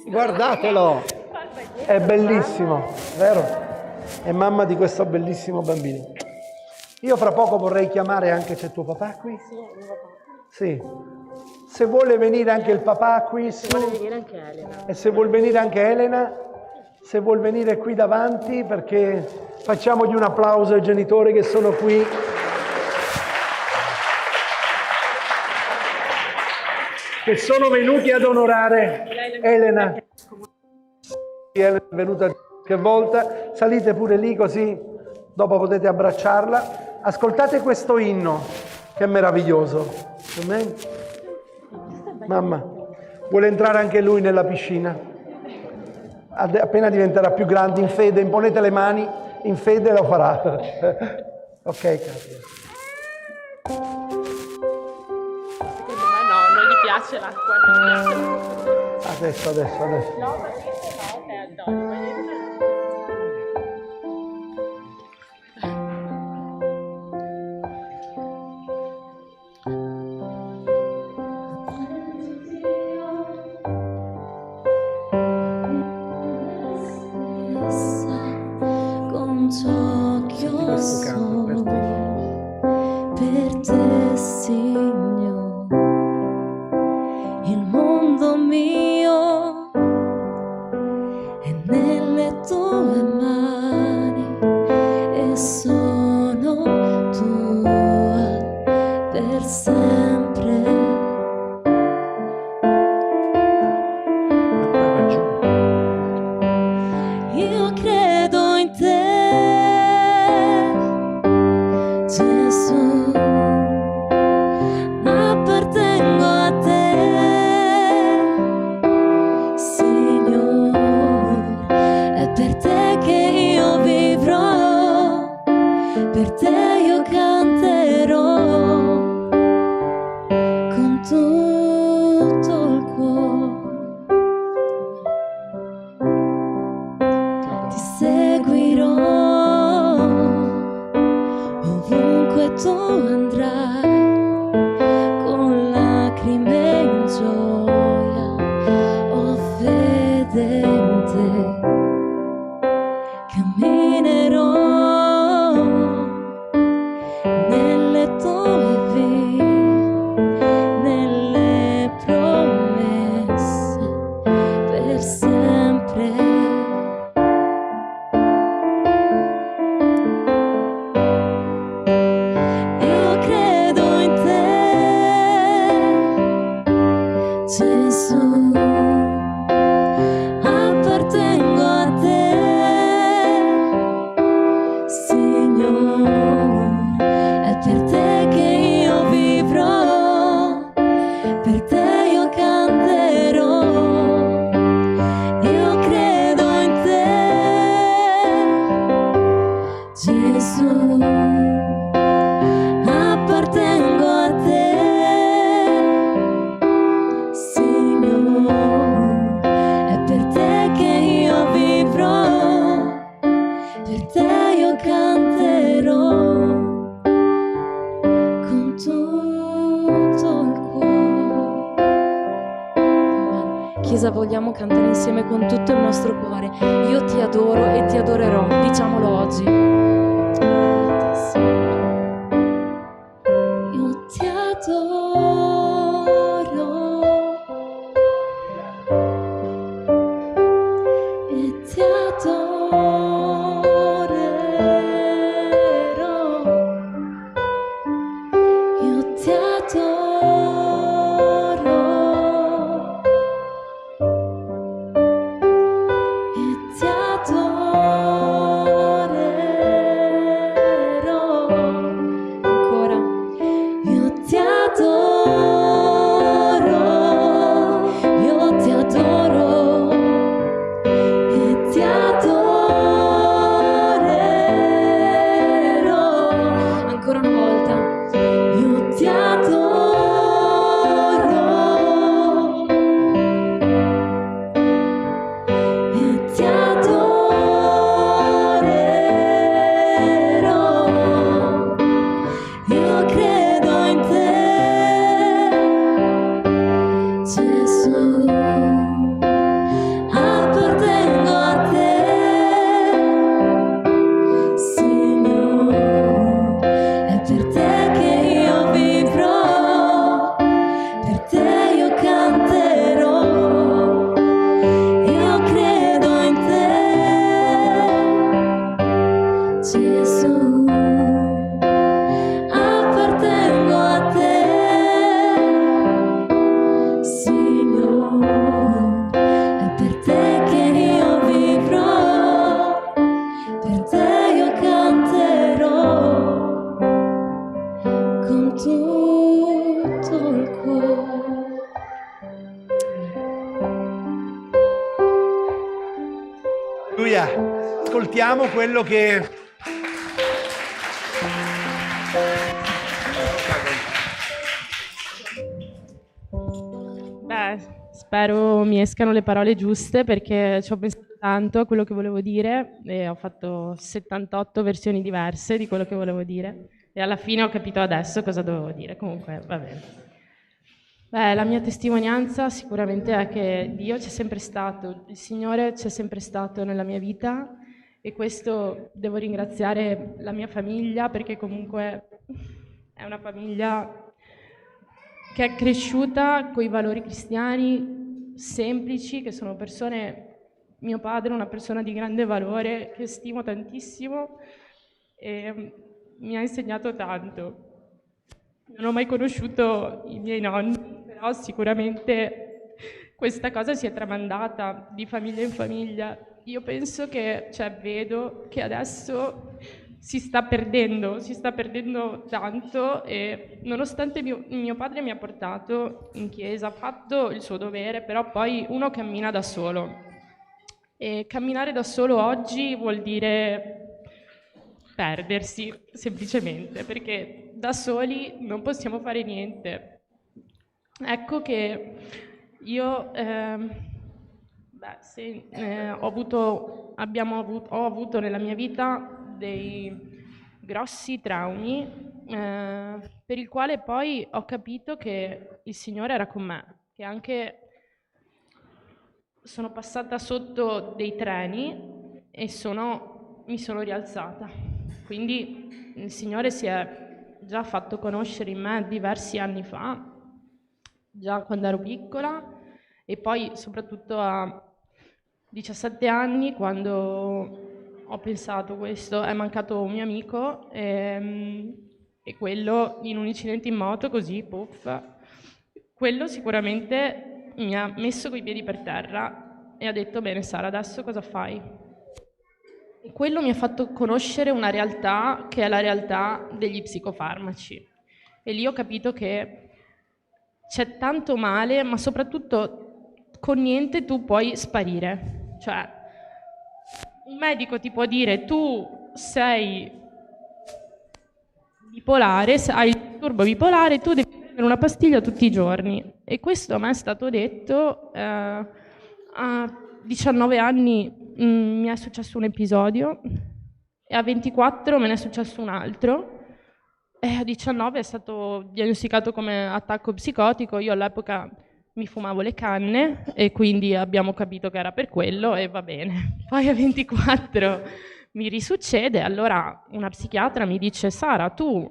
Guardatelo. È bellissimo, vero? È mamma di questo bellissimo bambino. Io fra poco vorrei chiamare anche, c'è tuo papà qui? Sì, mio papà. Sì. Se vuole venire anche il papà qui, Se vuole venire anche Elena. e se vuol venire anche Elena, se vuol venire qui davanti, perché facciamogli un applauso ai genitori che sono qui. Che sono venuti ad onorare Elena. Elena è venuta qualche volta. Salite pure lì così dopo potete abbracciarla. Ascoltate questo inno che è meraviglioso. Amen. Mamma, vuole entrare anche lui nella piscina? Appena diventerà più grande, in fede, imponete le mani, in fede lo farà. Ok, Katia. No, non gli piace l'acqua, non gli piace l'acqua. Adesso. No, perché no, è addosso. Con ciò che ho Questo canto per te. per te, Signore, il mondo mio è nelle tue mani e sono tua per sempre. Io credo in te, Gesù, appartengo a te, Signore, è per te che io vivrò, per te io canterò con tutto il cuore. Ti seguirò ovunque tu andrai, con lacrime in gioia, ho fede in te. Camminerò nelle tue vie, nelle Chiesa vogliamo cantare insieme con tutto il nostro cuore. Io ti adoro e ti adorerò, diciamolo oggi. Io ti adoro e ti adorerò. Io ti adoro e ti adorerò. Ancora. Io ti adoro, io ti adoro e ti adorerò. Ancora una volta. Io ti adoro e ti adorerò. Io credo in te, Gesù, appartengo a te, Signore, è per te che io vivrò, per te io canterò. Io credo in te, Gesù, appartengo a te, Signore, è per te che io vivrò, per te io canterò con tutto il cuore. Alleluia. Ascoltiamo quello che... Beh, spero mi escano le parole giuste perché ci ho pensato tanto a quello che volevo dire e ho fatto 78 versioni diverse di quello che volevo dire e alla fine ho capito adesso cosa dovevo dire. Comunque, va bene. Beh, la mia testimonianza sicuramente è che Dio c'è sempre stato, il Signore c'è sempre stato nella mia vita e questo devo ringraziare la mia famiglia perché comunque è una famiglia che è cresciuta con i valori cristiani semplici, che sono persone, mio padre è una persona di grande valore, che stimo tantissimo e mi ha insegnato tanto. Non ho mai conosciuto i miei nonni, però sicuramente questa cosa si è tramandata di famiglia in famiglia. Io penso che, vedo che adesso si sta perdendo tanto e nonostante mio padre mi ha portato in chiesa, ha fatto il suo dovere, però poi uno cammina da solo e camminare da solo oggi vuol dire perdersi semplicemente, perché da soli non possiamo fare niente. Ecco che io ho avuto nella mia vita dei grossi traumi per il quale poi ho capito che il Signore era con me, che anche sono passata sotto dei treni e mi sono rialzata. Quindi il Signore si è già fatto conoscere in me diversi anni fa, già quando ero piccola e poi soprattutto a 17 anni quando ho pensato questo, è mancato un mio amico e quello in un incidente in moto così, puff, quello sicuramente mi ha messo coi piedi per terra e ha detto bene Sara, adesso cosa fai? E quello mi ha fatto conoscere una realtà che è la realtà degli psicofarmaci e lì ho capito che c'è tanto male, ma soprattutto con niente tu puoi sparire, cioè un medico ti può dire tu sei bipolare, hai il disturbo bipolare, tu devi prendere una pastiglia tutti i giorni e questo a me è stato detto a 19 anni mi è successo un episodio e a 24 me ne è successo un altro e a 19 è stato diagnosticato come attacco psicotico. Io all'epoca mi fumavo le canne e quindi abbiamo capito che era per quello e va bene. Poi a 24 mi risuccede, allora una psichiatra mi dice: Sara, tu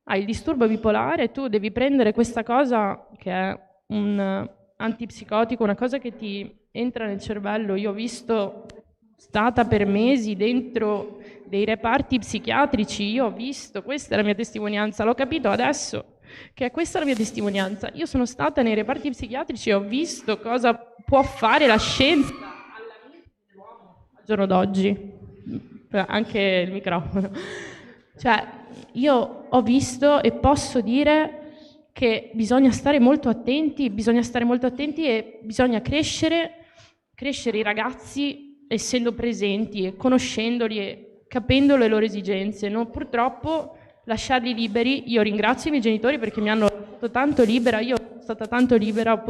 hai il disturbo bipolare, tu devi prendere questa cosa che è un antipsicotico, una cosa che ti entra nel cervello. Io ho visto, stata per mesi dentro dei reparti psichiatrici, io ho visto, questa è la mia testimonianza, l'ho capito adesso che questa è la mia testimonianza. Io sono stata nei reparti psichiatrici e ho visto cosa può fare la scienza alla mente dell'uomo al giorno d'oggi. Anche il microfono. Cioè, io ho visto e posso dire che bisogna stare molto attenti e bisogna crescere i ragazzi essendo presenti e conoscendoli e capendo le loro esigenze, non purtroppo lasciarli liberi. Io ringrazio i miei genitori perché mi hanno fatto tanto libera, io sono stata tanto libera,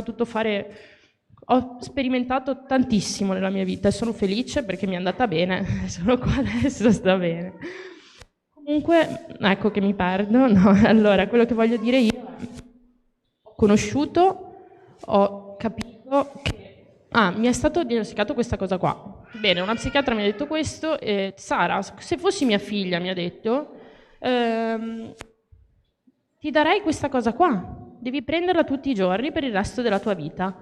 ho sperimentato tantissimo nella mia vita e sono felice perché mi è andata bene, sono qua adesso, sta bene. Comunque, ecco che mi perdo, no? Allora, quello che voglio dire io, ho conosciuto, ho capito che mi è stato diagnosticato questa cosa qua. Bene, una psichiatra mi ha detto questo e Sara, se fossi mia figlia, mi ha detto, ti darei questa cosa qua, devi prenderla tutti i giorni per il resto della tua vita.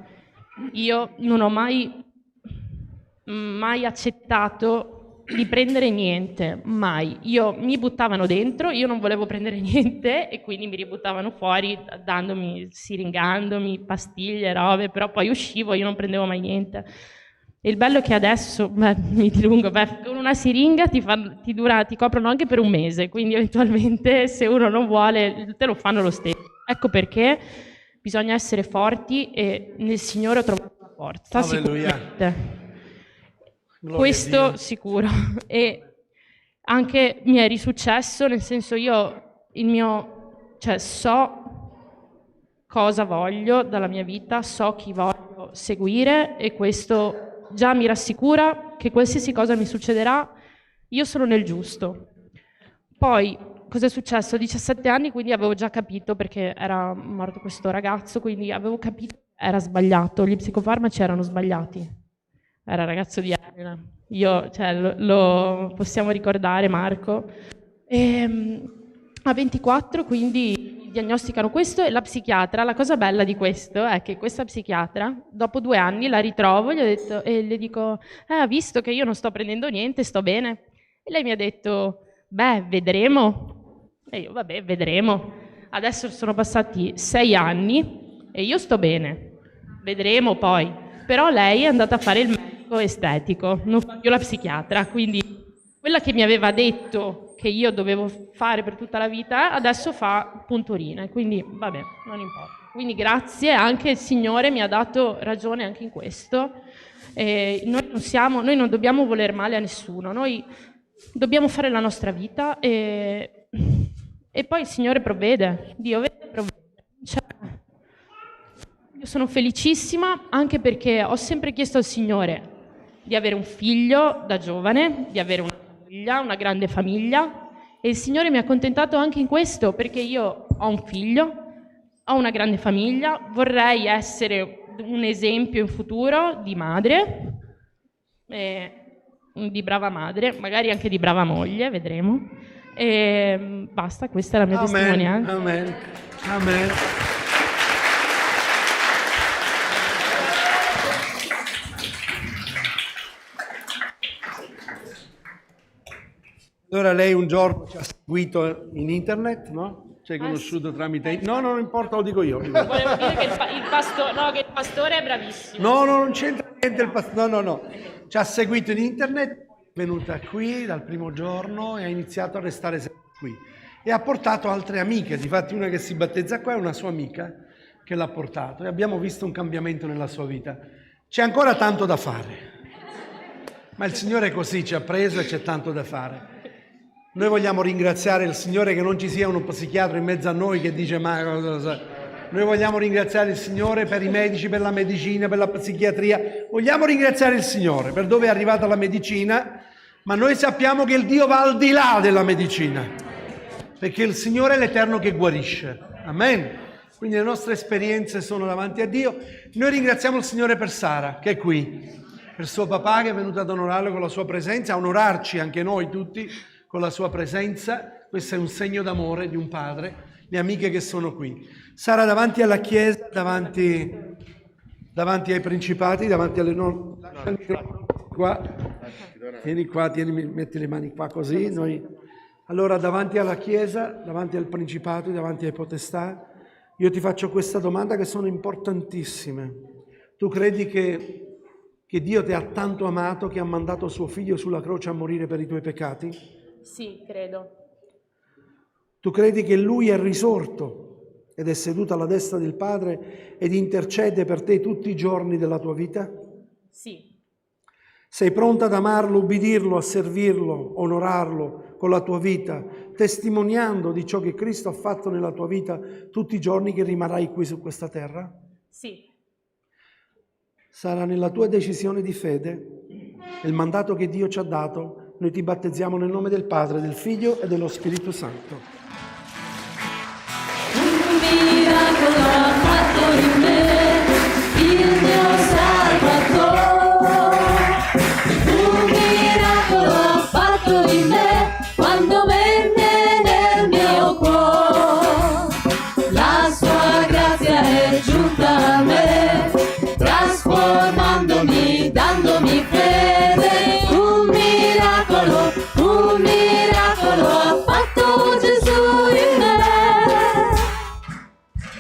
Io non ho mai accettato di prendere niente, mai. Mi buttavano dentro, io non volevo prendere niente e quindi mi ributtavano fuori siringandomi pastiglie, robe, però poi uscivo, io non prendevo mai niente. E il bello è che adesso, mi dilungo, con una siringa ti coprono anche per un mese, quindi eventualmente se uno non vuole te lo fanno lo stesso. Ecco perché bisogna essere forti e nel Signore ho trovato la forza. Sicuramente. Questo sicuro. E anche mi è risuccesso, nel senso so cosa voglio dalla mia vita, so chi voglio seguire e questo già mi rassicura che qualsiasi cosa mi succederà, io sono nel giusto. Poi, cosa è successo? A 17 anni, quindi avevo già capito, perché era morto questo ragazzo, quindi avevo capito che era sbagliato, gli psicofarmaci erano sbagliati. Era il ragazzo di Elena. Lo possiamo ricordare, Marco. A 24, quindi diagnosticano questo e la psichiatra, la cosa bella di questo è che questa psichiatra, dopo 2 anni, la ritrovo e le dico, ha visto che io non sto prendendo niente, sto bene? E lei mi ha detto, vedremo. E io, vabbè, vedremo. Adesso sono passati 6 anni e io sto bene. Vedremo poi. Però lei è andata a fare il medico estetico, non fa più la psichiatra, quindi quella che mi aveva detto che io dovevo fare per tutta la vita, adesso fa punturine, quindi vabbè, non importa. Quindi grazie, anche il Signore mi ha dato ragione anche in questo. Noi non dobbiamo voler male a nessuno, noi dobbiamo fare la nostra vita e poi il Signore provvede, Dio provvede. Io sono felicissima anche perché ho sempre chiesto al Signore di avere un figlio da giovane, di avere una famiglia, una grande famiglia, e il Signore mi ha accontentato anche in questo perché io ho un figlio, ho una grande famiglia, vorrei essere un esempio in futuro di madre, di brava madre, magari anche di brava moglie, vedremo. E basta, questa è la mia testimonianza. Amen. Amen. Allora lei un giorno ci ha seguito in internet, no? Ci hai conosciuto tramite... No, non importa, lo dico io. Volevo dire che il pastore è bravissimo. No, non c'entra niente il pastore. No. Ci ha seguito in internet, è venuta qui dal primo giorno e ha iniziato a restare sempre qui. E ha portato altre amiche, difatti una che si battezza qua è una sua amica che l'ha portato e abbiamo visto un cambiamento nella sua vita. C'è ancora tanto da fare, ma il Signore così ci ha preso e c'è tanto da fare. Noi vogliamo ringraziare il Signore che non ci sia uno psichiatra in mezzo a noi che dice ma cosa lo sa. Noi vogliamo ringraziare il Signore per i medici, per la medicina, per la psichiatria. Vogliamo ringraziare il Signore per dove è arrivata la medicina, ma noi sappiamo che il Dio va al di là della medicina, perché il Signore è l'Eterno che guarisce. Amen. quindi le nostre esperienze sono davanti a Dio. Noi ringraziamo il Signore per Sara, che è qui, per suo papà che è venuto ad onorarlo con la sua presenza, a onorarci anche noi tutti con la sua presenza. Questo è un segno d'amore di un padre, le amiche che sono qui. Sara davanti alla Chiesa, davanti ai principati, davanti alle qua. Vieni qua, metti le mani qua così. Allora davanti alla Chiesa, davanti al principato, davanti ai potestà, io ti faccio questa domanda che sono importantissime. Tu credi che Dio ti ha tanto amato che ha mandato suo figlio sulla croce a morire per i tuoi peccati? Sì, credo. Tu credi che Lui è risorto ed è seduto alla destra del Padre ed intercede per te tutti i giorni della tua vita? Sì. Sei pronta ad amarlo, ubbidirlo, a servirlo, onorarlo con la tua vita, testimoniando di ciò che Cristo ha fatto nella tua vita tutti i giorni che rimarrai qui su questa terra? Sì. Sarà nella tua decisione di fede, il mandato che Dio ci ha dato, noi ti battezziamo nel nome del Padre, del Figlio e dello Spirito Santo. Un miracolo ha fatto in me, il mio Salvatore. Un miracolo ha fatto in me, quando venne nel mio cuore. La sua grazia è giunta a me, trasformandomi, dandomi fede. Un miracolo ha fatto Gesù in me.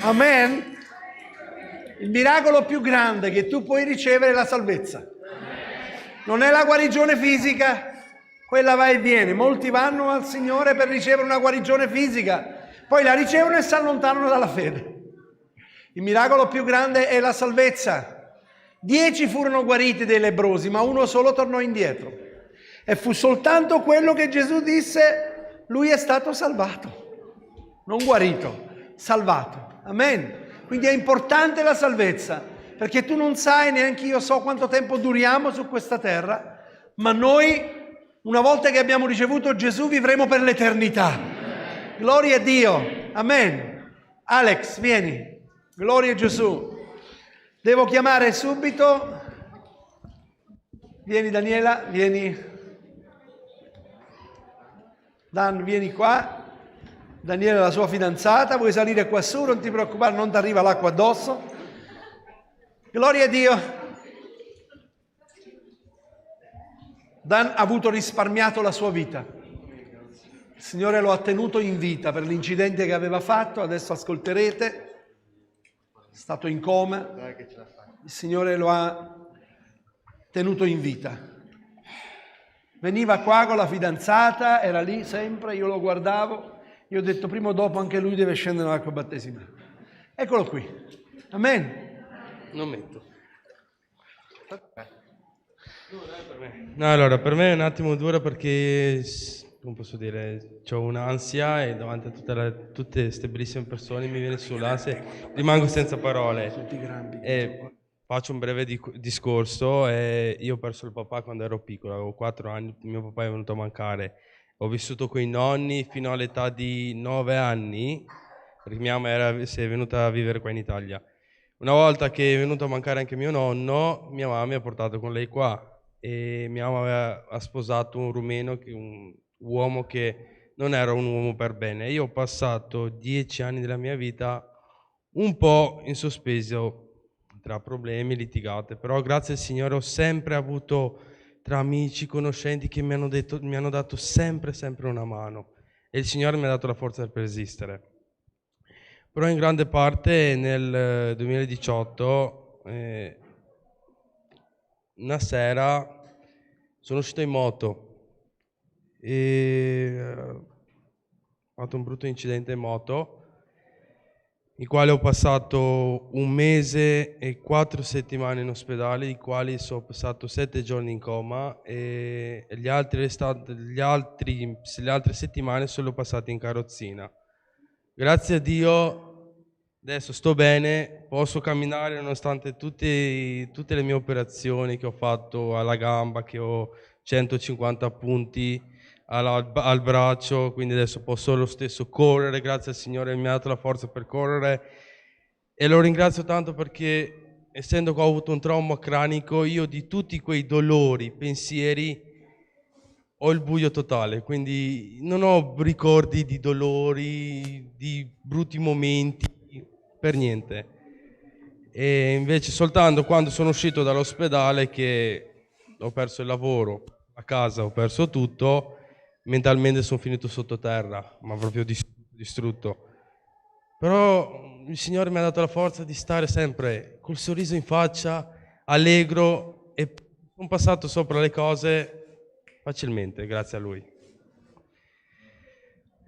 Amen. Il miracolo più grande che tu puoi ricevere è la salvezza. Non è la guarigione fisica, quella va e viene. Molti vanno al Signore per ricevere una guarigione fisica, poi la ricevono e si allontanano dalla fede. Il miracolo più grande è la salvezza. 10 furono guariti dei lebbrosi, ma uno solo tornò indietro. E fu soltanto quello che Gesù disse, lui è stato salvato. Non guarito, salvato. Amen. Quindi è importante la salvezza, perché tu non sai, neanche io so quanto tempo duriamo su questa terra, ma noi, una volta che abbiamo ricevuto Gesù, vivremo per l'eternità. Gloria a Dio. Amen. Alex, vieni. Gloria a Gesù. Devo chiamare subito. Vieni Daniela, vieni. Dan, vieni qua. Daniela è la sua fidanzata, vuoi salire qua su, non ti preoccupare, non ti arriva l'acqua addosso. Gloria a Dio. Dan ha avuto risparmiato la sua vita. Il Signore lo ha tenuto in vita per l'incidente che aveva fatto, adesso ascolterete. È stato in coma. Il Signore lo ha tenuto in vita. Veniva qua con la fidanzata, era lì sempre, io lo guardavo. Io ho detto prima o dopo anche lui deve scendere nell'acqua battesimale. Eccolo qui. Amen. Non metto. No, allora, per me è un attimo dura perché, non posso dire, ho un'ansia e davanti a tutte queste bellissime persone mi viene sull'ansia, rimango senza parole. E faccio un breve discorso. Io ho perso il papà quando ero piccolo, avevo 4 anni, mio papà è venuto a mancare. Ho vissuto con i nonni fino all'età di 9 anni, perché mia mamma si è venuta a vivere qua in Italia. Una volta che è venuto a mancare anche mio nonno, mia mamma mi ha portato con lei qua e mia mamma ha sposato un rumeno, un uomo che non era un uomo per bene. Io ho passato 10 anni della mia vita un po' in sospeso tra problemi, litigate, però grazie al Signore ho sempre avuto tra amici, conoscenti che mi hanno dato sempre una mano e il Signore mi ha dato la forza per resistere. Però in grande parte nel 2018, una sera, sono uscito in moto e ho fatto un brutto incidente in moto, in quale ho passato 1 mese e 4 settimane in ospedale, di quali sono passato 7 giorni in coma e le altre settimane sono passate in carrozzina. Grazie a Dio adesso sto bene, posso camminare nonostante tutte le mie operazioni che ho fatto alla gamba, che ho 150 punti al braccio, quindi adesso posso lo stesso correre, grazie al Signore mi ha dato la forza per correre e lo ringrazio tanto perché, essendo che ho avuto un trauma cranico, io di tutti quei dolori, pensieri, ho il buio totale, quindi non ho ricordi di dolori, di brutti momenti, per niente. E invece soltanto quando sono uscito dall'ospedale, che ho perso il lavoro, a casa ho perso tutto, mentalmente sono finito sottoterra, ma proprio distrutto. Però il Signore mi ha dato la forza di stare sempre col sorriso in faccia, allegro, e sono passato sopra le cose facilmente, grazie a Lui.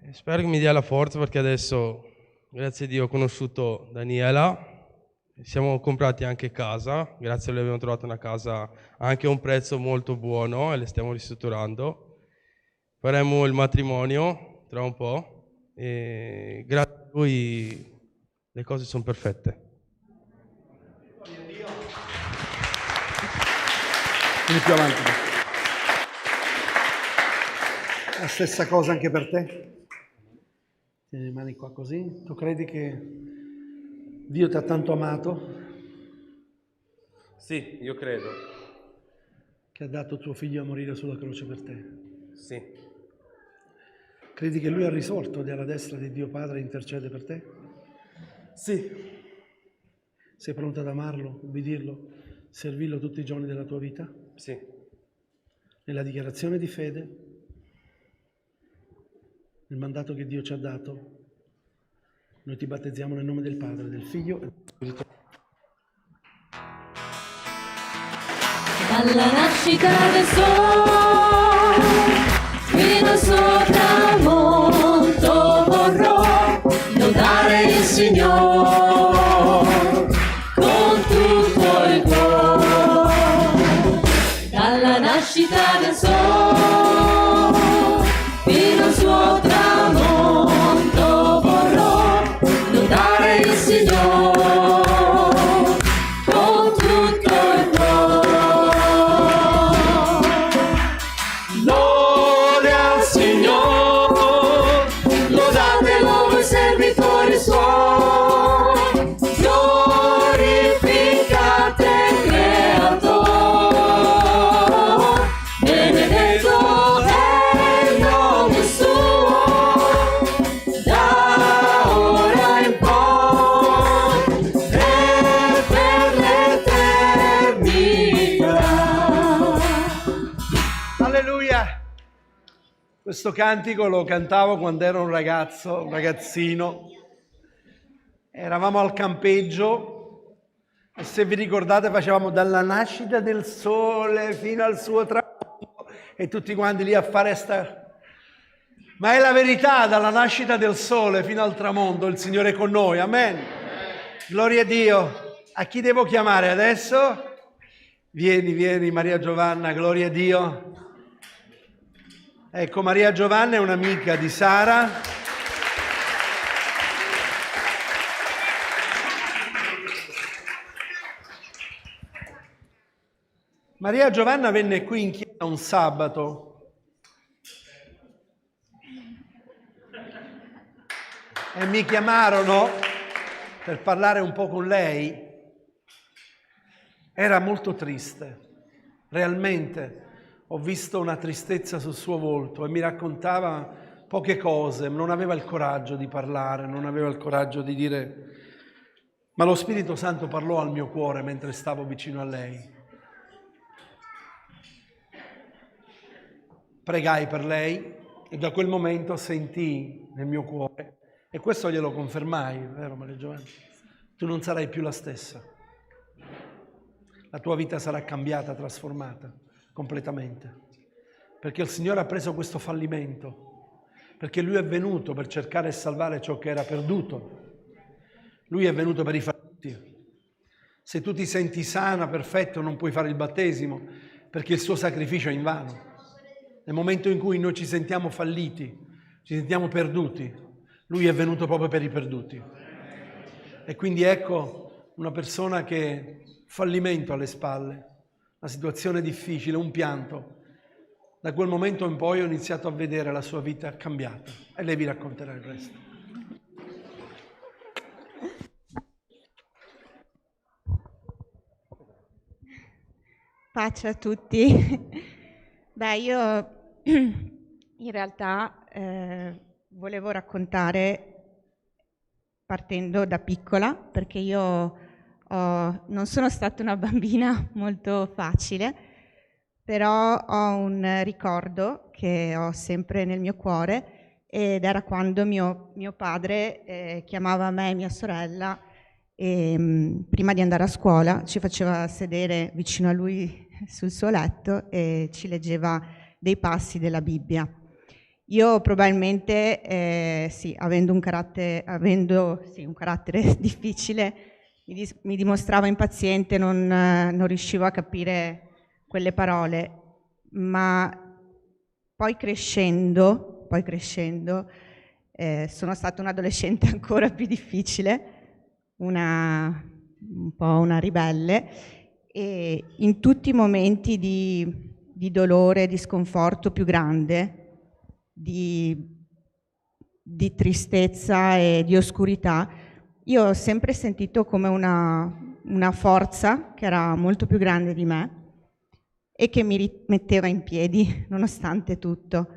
E spero che mi dia la forza, perché adesso, grazie a Dio, ho conosciuto Daniela, siamo comprati anche casa, grazie a Lui abbiamo trovato una casa anche a un prezzo molto buono e le stiamo ristrutturando. Faremo il matrimonio tra un po' e grazie a Lui le cose sono perfette. Vieni più avanti. La stessa cosa anche per te. Tieni le mani qua così. Tu credi che Dio ti ha tanto amato Sì, io credo. che ha dato tuo figlio a morire sulla croce per te? Sì. Credi che Lui ha risorto ed è alla destra di Dio Padre e intercede per te? Sì. Sei pronto ad amarlo, ubbidirlo, servirlo tutti i giorni della tua vita? Sì. Nella dichiarazione di fede, nel mandato che Dio ci ha dato, noi ti battezziamo nel nome del Padre, del Figlio e dello Spirito. Dalla nascita del sole fino al suo tramonto vorrò lodare il Signore con tutto il cuore. Dalla nascita del sole fino al suo tramonto vorrò lodare il Signore con tutto il cuore. Lode al Signore, lodatelo voi servitori suoi, glorificate il Creatore, benedetto è il nome suo, da ora in poi e per l'eternità. Alleluia! Questo cantico lo cantavo quando ero un ragazzino. Eravamo al campeggio e, se vi ricordate, facevamo dalla nascita del sole fino al suo tramonto e tutti quanti lì a fare Ma è la verità, dalla nascita del sole fino al tramonto il Signore è con noi, amen. Gloria a Dio. A chi devo chiamare adesso? Vieni Maria Giovanna, gloria a Dio. Ecco, Maria Giovanna è un'amica di Sara. Maria Giovanna venne qui in chiesa un sabato e mi chiamarono per parlare un po' con lei. Era molto triste, realmente. Ho visto una tristezza sul suo volto e mi raccontava poche cose, non aveva il coraggio di parlare, non aveva il coraggio di dire, ma lo Spirito Santo parlò al mio cuore mentre stavo vicino a lei. Pregai per lei e da quel momento sentii nel mio cuore, e questo glielo confermai, vero Maria Giovanna? Tu non sarai più la stessa. La tua vita sarà cambiata, trasformata completamente, perché il Signore ha preso questo fallimento, perché Lui è venuto per cercare e salvare ciò che era perduto. Lui è venuto per i falliti. Se tu ti senti sana, perfetto, non puoi fare il battesimo, perché il suo sacrificio è invano. Nel momento in cui noi ci sentiamo falliti, ci sentiamo perduti, Lui è venuto proprio per i perduti. E quindi ecco una persona che fallimento alle spalle, una situazione difficile, un pianto. Da quel momento in poi ho iniziato a vedere la sua vita cambiata e lei vi racconterà il resto. Pace a tutti. Beh, io in realtà volevo raccontare partendo da piccola, perché io non sono stata una bambina molto facile, però ho un ricordo che ho sempre nel mio cuore ed era quando mio padre chiamava me e mia sorella e prima di andare a scuola ci faceva sedere vicino a lui sul suo letto e ci leggeva dei passi della Bibbia. Io probabilmente, sì, avendo un carattere difficile, mi dimostravo impaziente, non riuscivo a capire quelle parole, ma poi crescendo, sono stata un'adolescente ancora più difficile, un po' una ribelle, e in tutti i momenti di dolore, di sconforto più grande, di tristezza e di oscurità, io ho sempre sentito come una forza che era molto più grande di me e che mi rimetteva in piedi nonostante tutto.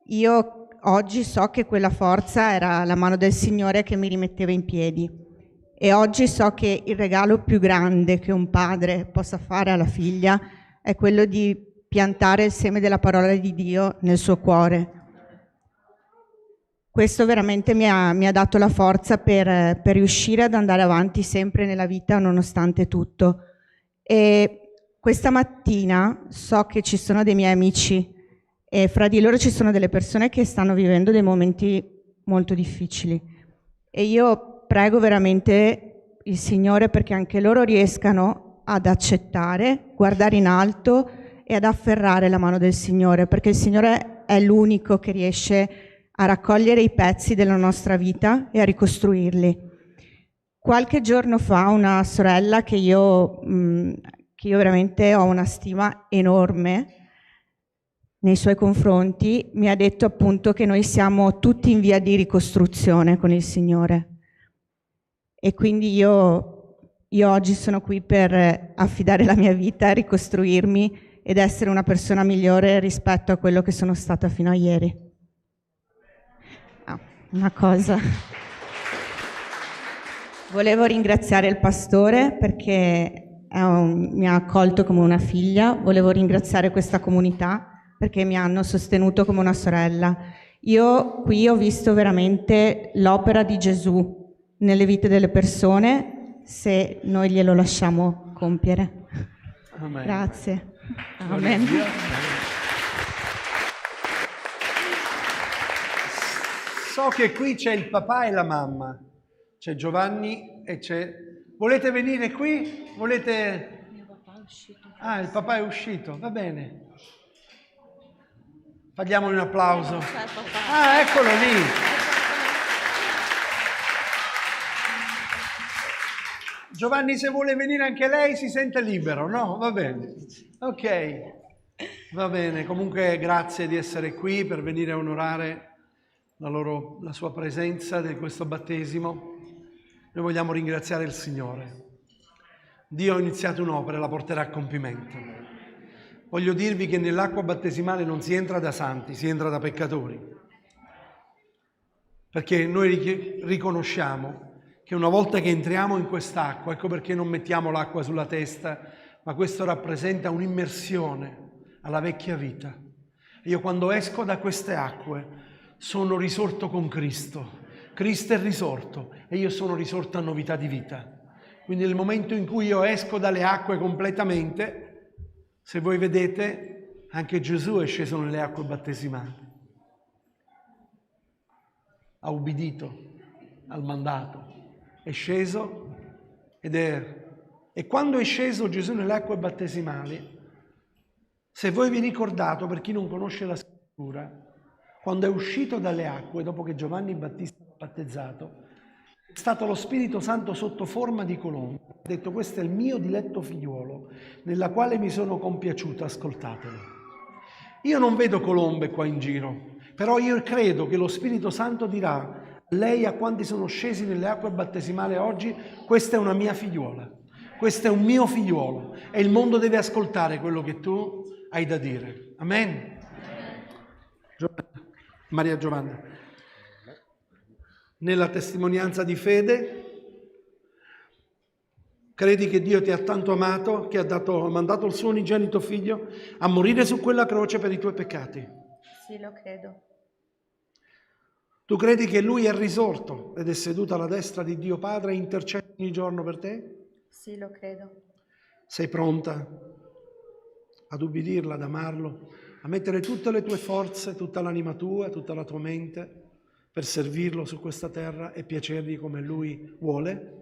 Io oggi so che quella forza era la mano del Signore che mi rimetteva in piedi e oggi so che il regalo più grande che un padre possa fare alla figlia è quello di piantare il seme della parola di Dio nel suo cuore. Questo veramente mi ha dato la forza per riuscire ad andare avanti sempre nella vita nonostante tutto. E questa mattina so che ci sono dei miei amici e fra di loro ci sono delle persone che stanno vivendo dei momenti molto difficili e io prego veramente il Signore perché anche loro riescano ad accettare, guardare in alto e ad afferrare la mano del Signore, perché il Signore è l'unico che riesce a raccogliere i pezzi della nostra vita e a ricostruirli. Qualche giorno fa una sorella che io veramente ho una stima enorme nei suoi confronti, mi ha detto appunto che noi siamo tutti in via di ricostruzione con il Signore. E quindi io oggi sono qui per affidare la mia vita, ricostruirmi ed essere una persona migliore rispetto a quello che sono stata fino a ieri. Una cosa. Volevo ringraziare il pastore perché mi ha accolto come una figlia, volevo ringraziare questa comunità perché mi hanno sostenuto come una sorella. Io qui ho visto veramente l'opera di Gesù nelle vite delle persone se noi glielo lasciamo compiere. Amen. Grazie. Amen. So che qui c'è il papà e la mamma, c'è Giovanni e c'è... Volete venire qui? Volete... Mio papà è uscito. Ah, il papà è uscito, va bene. Fagliamogli un applauso. Ah, eccolo lì. Giovanni, se vuole venire anche lei si sente libero, no? Va bene. Ok, va bene. Comunque grazie di essere qui per venire a onorare la sua presenza di questo battesimo. Noi vogliamo ringraziare il Signore. Dio ha iniziato un'opera e la porterà a compimento. Voglio dirvi che nell'acqua battesimale non si entra da santi, si entra da peccatori. Perché noi riconosciamo che una volta che entriamo in quest'acqua, ecco perché non mettiamo l'acqua sulla testa, ma questo rappresenta un'immersione alla vecchia vita. Io quando esco da queste acque sono risorto con Cristo. Cristo è risorto e io sono risorto a novità di vita. Quindi nel momento in cui io esco dalle acque completamente, se voi vedete, anche Gesù è sceso nelle acque battesimali. Ha ubbidito al mandato. È sceso e quando è sceso Gesù nelle acque battesimali, se voi vi ricordate, per chi non conosce la scrittura, quando è uscito dalle acque, dopo che Giovanni Battista ha battezzato, è stato lo Spirito Santo sotto forma di colomba. Ha detto: questo è il mio diletto figliuolo, nella quale mi sono compiaciuto, ascoltatelo. Io non vedo colombe qua in giro, però io credo che lo Spirito Santo dirà a lei, a quanti sono scesi nelle acque battesimali oggi: questa è una mia figliuola. Questo è un mio figliuolo e il mondo deve ascoltare quello che tu hai da dire. Amen. Maria Giovanna, nella testimonianza di fede, credi che Dio ti ha tanto amato che ha mandato il suo unigenito figlio a morire su quella croce per i tuoi peccati? Sì, lo credo. Tu credi che Lui è risorto ed è seduto alla destra di Dio Padre e intercede ogni giorno per te? Sì, lo credo. Sei pronta ad ubbidirla, ad amarlo, a mettere tutte le tue forze, tutta l'anima tua, tutta la tua mente per servirlo su questa terra e piacergli come Lui vuole?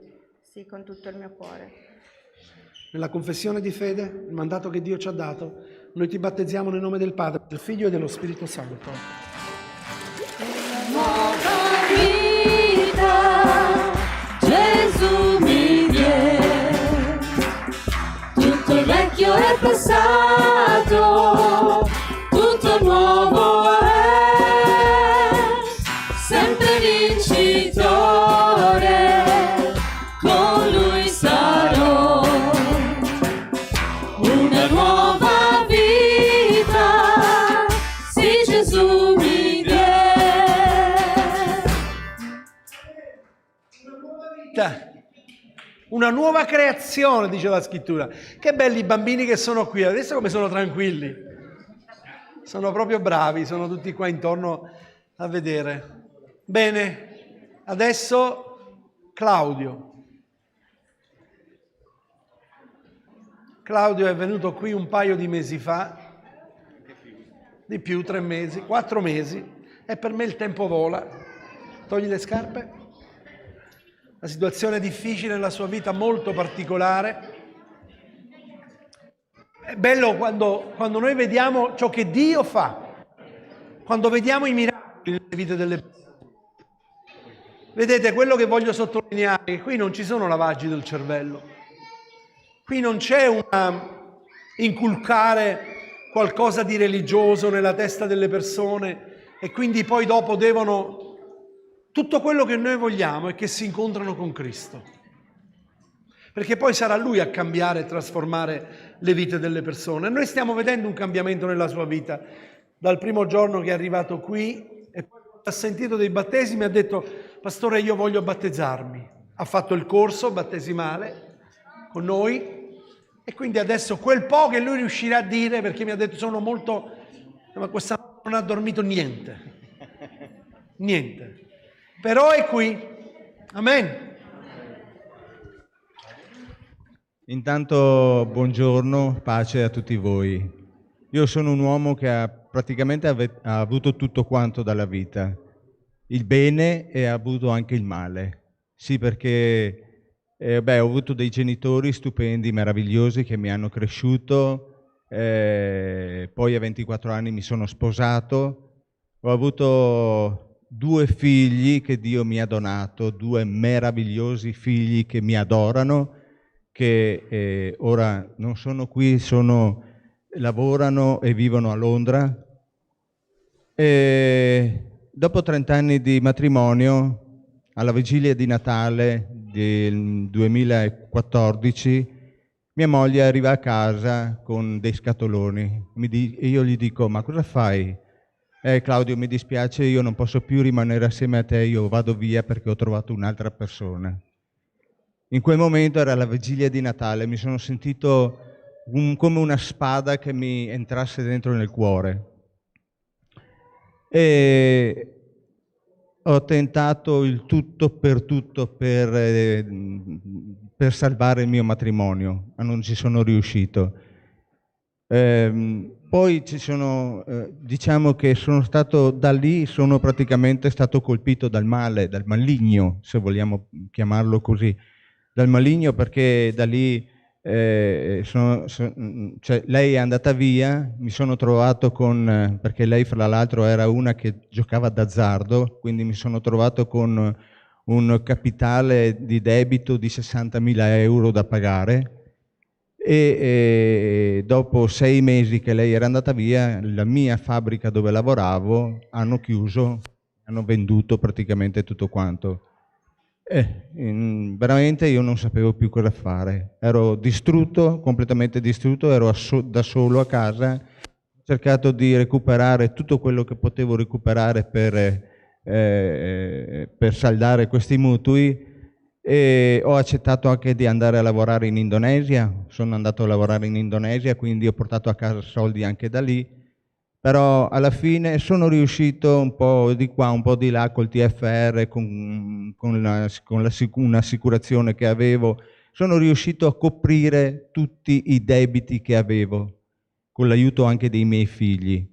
Sì, con tutto il mio cuore. Nella confessione di fede, il mandato che Dio ci ha dato, noi ti battezziamo nel nome del Padre, del Figlio e dello Spirito Santo. Nuova vita, Gesù mi viene, tutto il vecchio è passato, tutto nuovo è, sempre vincitore, con Lui sarò, una nuova vita, sì Gesù mi viene. Una nuova creazione, dice la scrittura. Che belli i bambini che sono qui, adesso come sono tranquilli. Sono proprio bravi, sono tutti qua intorno a vedere. Bene, adesso Claudio. Claudio è venuto qui un paio di mesi fa, di più, 3 mesi, 4 mesi, e per me il tempo vola. Togli le scarpe. La situazione è difficile nella sua vita, molto particolare. È bello quando noi vediamo ciò che Dio fa, quando vediamo i miracoli nelle vite delle persone. Vedete, quello che voglio sottolineare è che qui non ci sono lavaggi del cervello, qui non c'è inculcare qualcosa di religioso nella testa delle persone e quindi poi dopo devono... Tutto quello che noi vogliamo è che si incontrano con Cristo, perché poi sarà Lui a cambiare e trasformare le vite delle persone. Noi stiamo vedendo un cambiamento nella sua vita. Dal primo giorno che è arrivato qui e poi ha sentito dei battesimi ha detto: pastore, io voglio battezzarmi. Ha fatto il corso battesimale con noi e quindi adesso quel po' che lui riuscirà a dire, perché mi ha detto sono molto... ma quest'anno non ha dormito niente. Niente. Però è qui. Amen. Intanto buongiorno, pace a tutti voi. Io sono un uomo che ha praticamente ha avuto tutto quanto dalla vita, il bene e ha avuto anche il male. Sì, perché ho avuto dei genitori stupendi, meravigliosi, che mi hanno cresciuto, poi a 24 anni mi sono sposato, ho avuto 2 figli che Dio mi ha donato, 2 meravigliosi figli che mi adorano, che ora non sono qui, lavorano e vivono a Londra. E dopo 30 anni di matrimonio, alla vigilia di Natale del 2014, mia moglie arriva a casa con dei scatoloni e io gli dico: ma cosa fai? Claudio, mi dispiace, io non posso più rimanere assieme a te, io vado via perché ho trovato un'altra persona. In quel momento era la vigilia di Natale, mi sono sentito come una spada che mi entrasse dentro nel cuore. E ho tentato il tutto per salvare il mio matrimonio, ma non ci sono riuscito. Poi diciamo che da lì sono praticamente stato colpito dal male, dal maligno, se vogliamo chiamarlo così, dal maligno, perché da lì lei è andata via, mi sono trovato perché lei fra l'altro era una che giocava d'azzardo, quindi mi sono trovato con un capitale di debito di 60.000 euro da pagare. E dopo 6 mesi che lei era andata via, la mia fabbrica dove lavoravo hanno chiuso, hanno venduto praticamente tutto quanto. Veramente io non sapevo più cosa fare, ero distrutto, completamente distrutto, ero da solo a casa, ho cercato di recuperare tutto quello che potevo recuperare per saldare questi mutui e ho accettato anche di andare a lavorare in Indonesia, sono andato a lavorare in Indonesia, quindi ho portato a casa soldi anche da lì. Però alla fine sono riuscito un po' di qua, un po' di là col TFR, con un'assicurazione che avevo, sono riuscito a coprire tutti i debiti che avevo, con l'aiuto anche dei miei figli.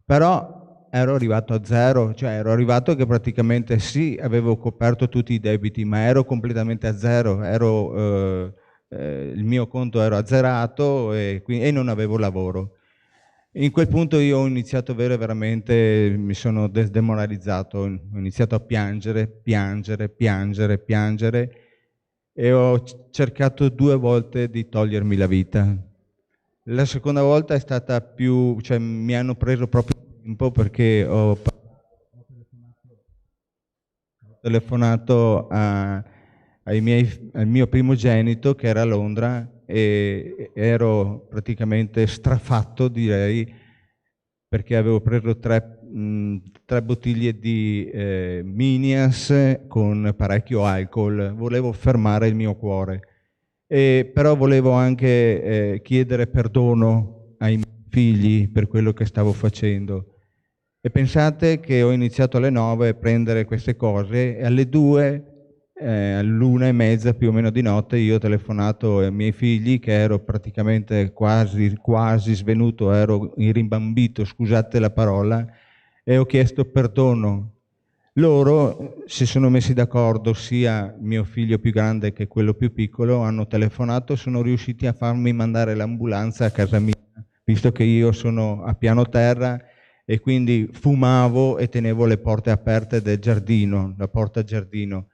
Però ero arrivato a zero, cioè ero arrivato che praticamente sì, avevo coperto tutti i debiti, ma ero completamente a zero, il mio conto era azzerato e non avevo lavoro. In quel punto io ho iniziato a avere veramente, mi sono demoralizzato, ho iniziato a piangere e ho cercato 2 volte di togliermi la vita. La seconda volta è stata più, cioè mi hanno preso proprio tempo perché ho telefonato al mio primogenito che era a Londra e ero praticamente strafatto, direi, perché avevo preso 3 bottiglie di Minias con parecchio alcol, volevo fermare il mio cuore, però volevo anche chiedere perdono ai miei figli per quello che stavo facendo. E pensate che ho iniziato alle 9 a prendere queste cose e alle 2, all'1:30 più o meno di notte, io ho telefonato ai miei figli che ero praticamente quasi svenuto, ero irimbambito, scusate la parola, e ho chiesto perdono. Loro si sono messi d'accordo, sia mio figlio più grande che quello più piccolo, hanno telefonato, sono riusciti a farmi mandare l'ambulanza a casa mia, visto che io sono a piano terra e quindi fumavo e tenevo le porte aperte del giardino, la porta giardino.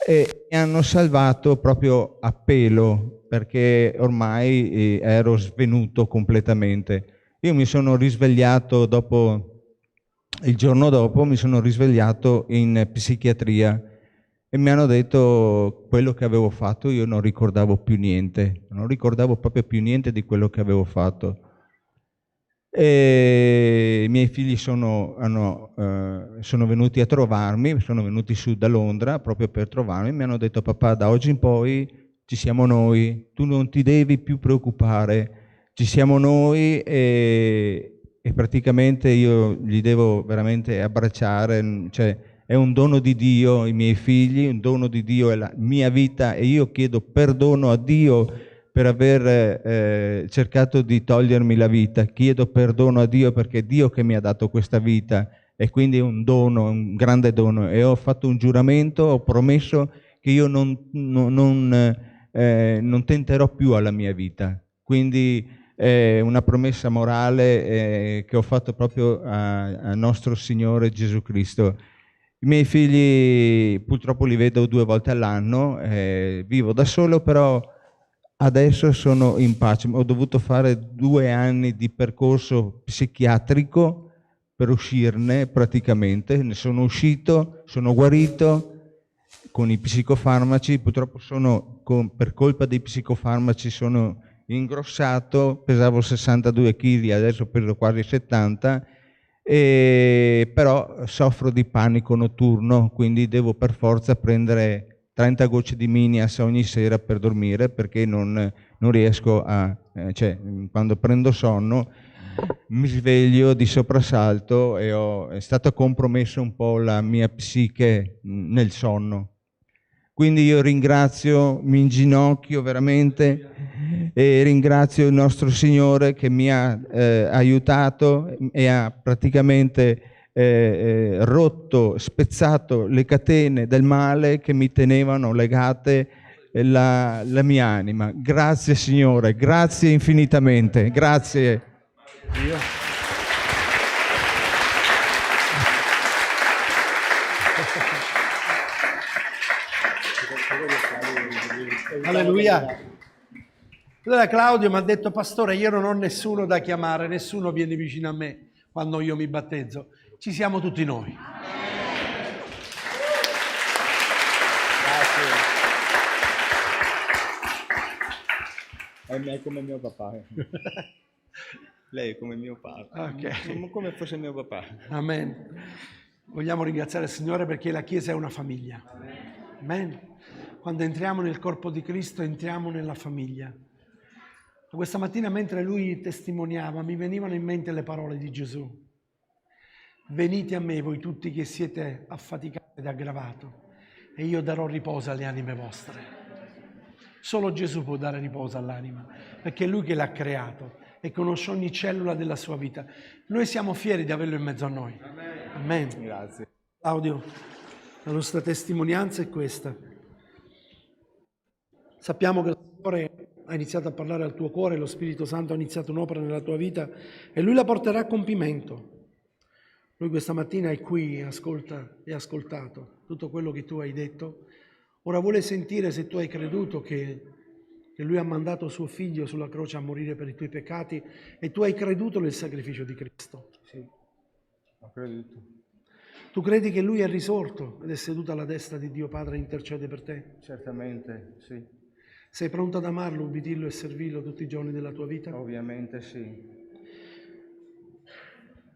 E mi hanno salvato proprio a pelo, perché ormai ero svenuto completamente. Io mi sono risvegliato il giorno dopo mi sono risvegliato in psichiatria e mi hanno detto quello che avevo fatto, io non ricordavo più niente, non ricordavo proprio più niente di quello che avevo fatto. E i miei figli sono venuti a trovarmi, sono venuti su da Londra proprio per trovarmi, mi hanno detto: papà, da oggi in poi ci siamo noi, tu non ti devi più preoccupare, ci siamo noi e praticamente io li devo veramente abbracciare, cioè è un dono di Dio i miei figli, un dono di Dio è la mia vita e io chiedo perdono a Dio per aver cercato di togliermi la vita, chiedo perdono a Dio perché è Dio che mi ha dato questa vita e quindi è un dono, un grande dono, e ho fatto un giuramento, ho promesso che io non tenterò più alla mia vita, quindi è una promessa morale che ho fatto proprio a nostro Signore Gesù Cristo. I miei figli purtroppo li vedo 2 volte all'anno, vivo da solo, però adesso sono in pace. Ho dovuto fare 2 anni di percorso psichiatrico per uscirne praticamente. Ne sono uscito, sono guarito con i psicofarmaci. Purtroppo per colpa dei psicofarmaci sono ingrossato, pesavo 62 kg, adesso peso quasi 70, però soffro di panico notturno, quindi devo per forza prendere 30 gocce di Minias ogni sera per dormire perché non riesco cioè quando prendo sonno mi sveglio di soprassalto e è stato compromesso un po' la mia psiche nel sonno. Quindi io ringrazio, mi inginocchio veramente e ringrazio il nostro Signore che mi ha aiutato e ha praticamente rotto, spezzato le catene del male che mi tenevano legate la mia anima. Grazie Signore, grazie infinitamente, grazie. Alleluia. Allora Claudio mi ha detto: pastore, io non ho nessuno da chiamare, nessuno viene vicino a me quando io mi battezzo. Ci siamo tutti noi. È come mio papà. Lei è come mio padre. Ok. Come fosse mio papà. Amen. Vogliamo ringraziare il Signore perché la Chiesa è una famiglia. Amen. Quando entriamo nel corpo di Cristo entriamo nella famiglia. Questa mattina mentre lui testimoniava mi venivano in mente le parole di Gesù. Venite a me voi tutti che siete affaticati ed aggravati e io darò riposo alle anime vostre. Solo Gesù può dare riposo all'anima perché è Lui che l'ha creato e conosce ogni cellula della sua vita. Noi siamo fieri di averlo in mezzo a noi. Amen. Grazie. Claudio, la nostra testimonianza è questa. Sappiamo che il Signore ha iniziato a parlare al tuo cuore, lo Spirito Santo ha iniziato un'opera nella tua vita e Lui la porterà a compimento. Lui questa mattina è qui, ascolta e ha ascoltato tutto quello che tu hai detto. Ora vuole sentire se tu hai creduto che Lui ha mandato suo figlio sulla croce a morire per i tuoi peccati e tu hai creduto nel sacrificio di Cristo. Sì, ho creduto. Tu credi che Lui è risorto ed è seduto alla destra di Dio Padre e intercede per te? Certamente, sì. Sei pronto ad amarlo, ubbidirlo e servirlo tutti i giorni della tua vita? Ovviamente sì.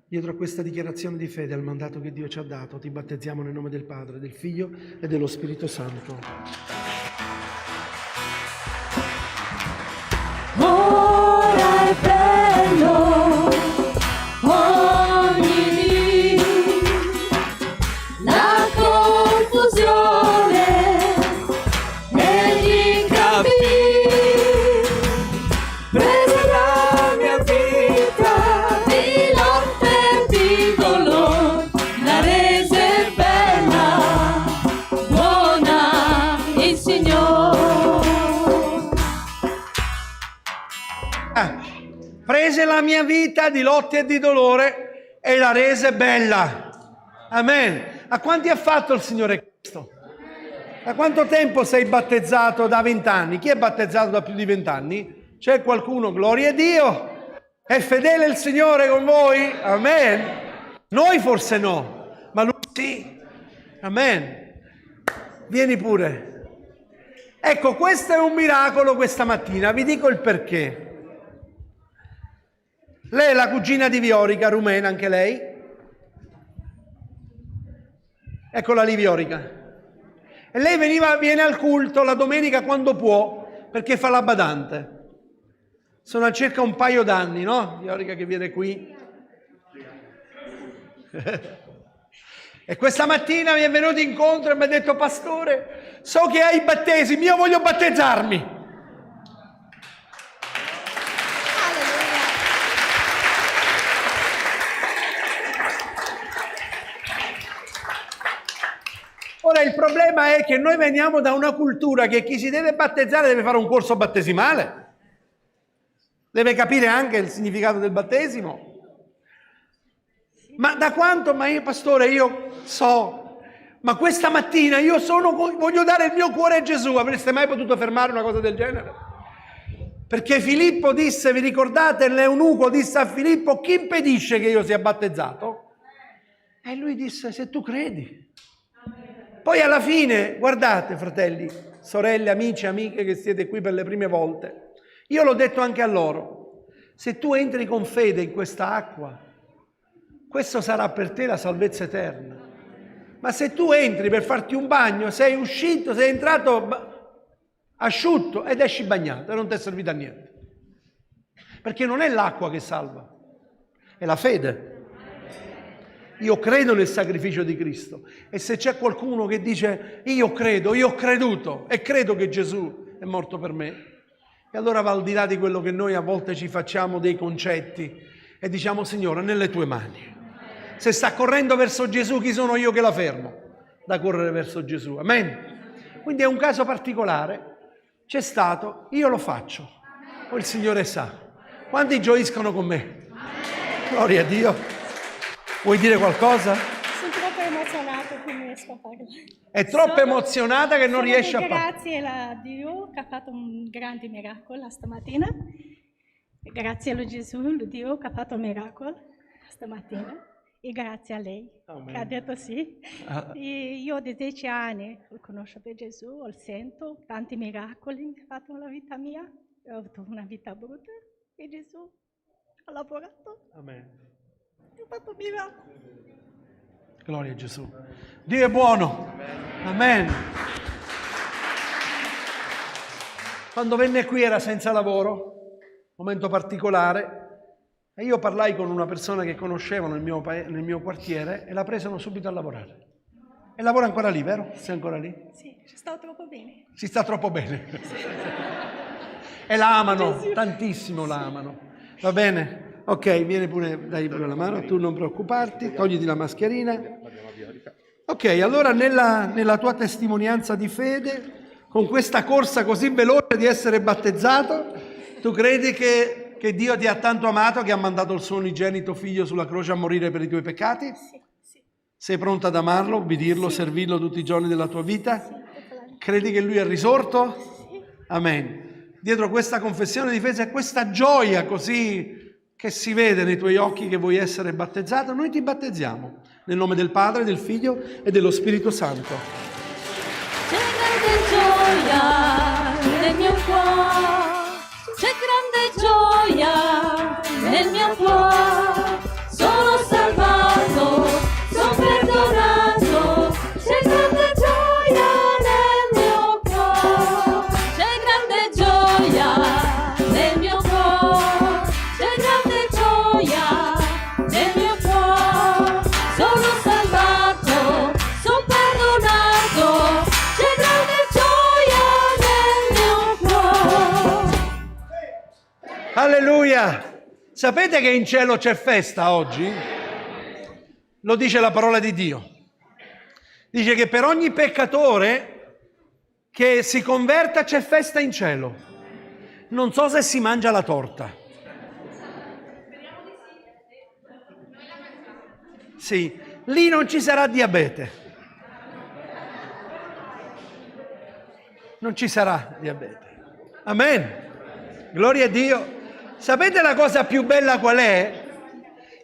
Dietro a questa dichiarazione di fede al mandato che Dio ci ha dato, ti battezziamo nel nome del Padre, del Figlio e dello Spirito Santo. Ora è bello ogni dì, la confusione e gli incappi, prese la mia vita di lotte e di dolore, la rese bella, buona il Signore. Prese la mia vita di lotte e di dolore e la rese bella. Amen. A quanti ha fatto il Signore questo? Da quanto tempo sei battezzato? Da 20 anni. Chi è battezzato da più di 20 anni? C'è qualcuno? Gloria a Dio. È fedele il Signore con voi? Amen. Noi forse no, ma Lui sì. Amen. Vieni pure. Ecco, questo è un miracolo questa mattina. Vi dico il perché. Lei è la cugina di Viorica, rumena anche lei. Eccola lì Viorica. E lei viene al culto la domenica quando può, perché fa la badante. Sono a circa un paio d'anni, no? Viorica che viene qui. E questa mattina mi è venuto incontro e mi ha detto: pastore, so che hai i battesimi, io voglio battezzarmi. Ora il problema è che noi veniamo da una cultura che chi si deve battezzare deve fare un corso battesimale, deve capire anche il significato del battesimo. Ma da quanto? Ma io, pastore, io so, ma questa mattina voglio dare il mio cuore a Gesù. Avreste mai potuto fermare una cosa del genere? Perché Filippo disse, vi ricordate, l'eunuco disse a Filippo: chi impedisce che io sia battezzato? E lui disse: se tu credi. Poi alla fine, guardate fratelli, sorelle, amici, amiche che siete qui per le prime volte, io l'ho detto anche a loro, se tu entri con fede in questa acqua, questo sarà per te la salvezza eterna. Ma se tu entri per farti un bagno, sei uscito, sei entrato asciutto ed esci bagnato e non ti è servito a niente. Perché non è l'acqua che salva, è la fede. Io credo nel sacrificio di Cristo e se c'è qualcuno che dice io credo, io ho creduto e credo che Gesù è morto per me, e allora va al di là di quello che noi a volte ci facciamo dei concetti e diciamo: Signore, nelle tue mani. Se sta correndo verso Gesù, chi sono io che la fermo da correre verso Gesù? Amen. Quindi è un caso particolare, c'è stato, io lo faccio, poi il Signore sa. Quanti gioiscono con me? Gloria a Dio. Vuoi dire qualcosa? Sono troppo emozionata che non riesco a parlare. È troppo emozionata che non riesce a parlare. Grazie a Dio che ha fatto un grande miracolo stamattina. Grazie a Gesù, Dio che ha fatto un miracolo stamattina. E grazie a lei che ha detto sì. E io da 10 anni lo conosco per Gesù, lo sento, tanti miracoli che ha fatto nella vita mia. ho avuto una vita brutta e Gesù ha lavorato, Amen. ha fatto miracoli. Gloria a Gesù. Dio è buono. Amen. Quando venne qui era senza lavoro, momento particolare, e io parlai con una persona che conoscevo nel mio quartiere e la presero subito a lavorare. E lavora ancora lì, vero? Sei ancora lì? Sì, ci sta troppo bene. Si sta troppo bene. E la amano, tantissimo la amano. Va bene? Ok, vieni pure, dai pure la mano, tu non preoccuparti, togliti la mascherina. Ok, allora nella tua testimonianza di fede, con questa corsa così veloce di essere battezzato, tu credi che Dio ti ha tanto amato che ha mandato il suo unigenito figlio sulla croce a morire per i tuoi peccati? Sì, sì. Sei pronta ad amarlo, obbedirlo, servirlo tutti i giorni della tua vita? Credi che Lui è risorto? Sì. Amen. Dietro questa confessione di fede c'è questa gioia così che si vede nei tuoi occhi che vuoi essere battezzato. Noi ti battezziamo nel nome del Padre, del Figlio e dello Spirito Santo. C'è grande gioia nel mio cuore, c'è grande gioia nel mio cuore, sono salvato, sono perdonato, c'è grande gioia nel mio cuore, c'è grande gioia nel mio cuore, c'è grande gioia nel mio cuore, sono salvato, sono perdonato, c'è grande gioia nel mio cuore. Alleluia! Sapete che in cielo c'è festa oggi? Lo dice la parola di Dio. Dice che per ogni peccatore che si converta c'è festa in cielo. Non so se si mangia la torta. Sì, lì non ci sarà diabete. Non ci sarà diabete. Amen. Gloria a Dio. Sapete la cosa più bella qual è?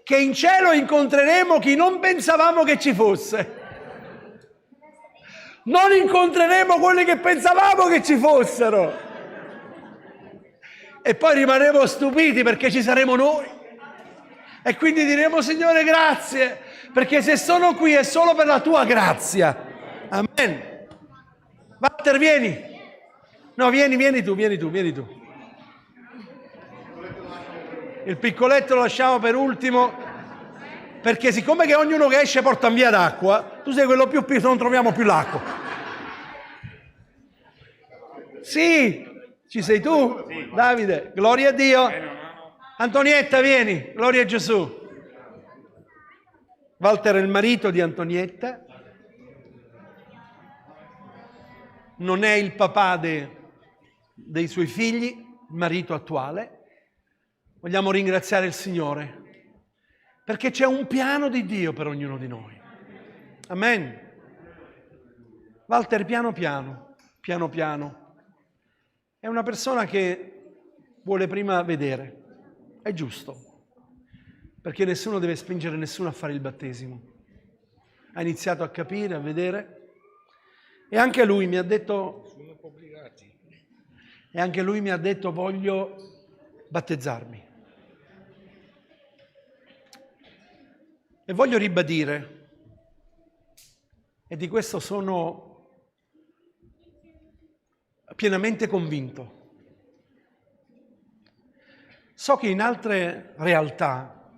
Che in cielo incontreremo chi non pensavamo che ci fosse. Non incontreremo quelli che pensavamo che ci fossero. E poi rimarremo stupiti perché ci saremo noi. E quindi diremo: Signore, grazie, perché se sono qui è solo per la tua grazia. Amen. Walter, vieni. No, vieni tu. Il piccoletto lo lasciamo per ultimo, perché siccome che ognuno che esce porta via d'acqua, tu sei quello più piccolo, non troviamo più l'acqua. Sì, ci sei tu? Sì. Davide, gloria a Dio. Antonietta, vieni, gloria a Gesù. Walter è il marito di Antonietta, non è il papà dei suoi figli, il marito attuale. Vogliamo ringraziare il Signore perché c'è un piano di Dio per ognuno di noi. Amen. Walter piano piano. È una persona che vuole prima vedere. È giusto, perché nessuno deve spingere nessuno a fare il battesimo. Ha iniziato a capire, a vedere, e anche lui mi ha detto, voglio battezzarmi. E voglio ribadire, e di questo sono pienamente convinto. So che in altre realtà,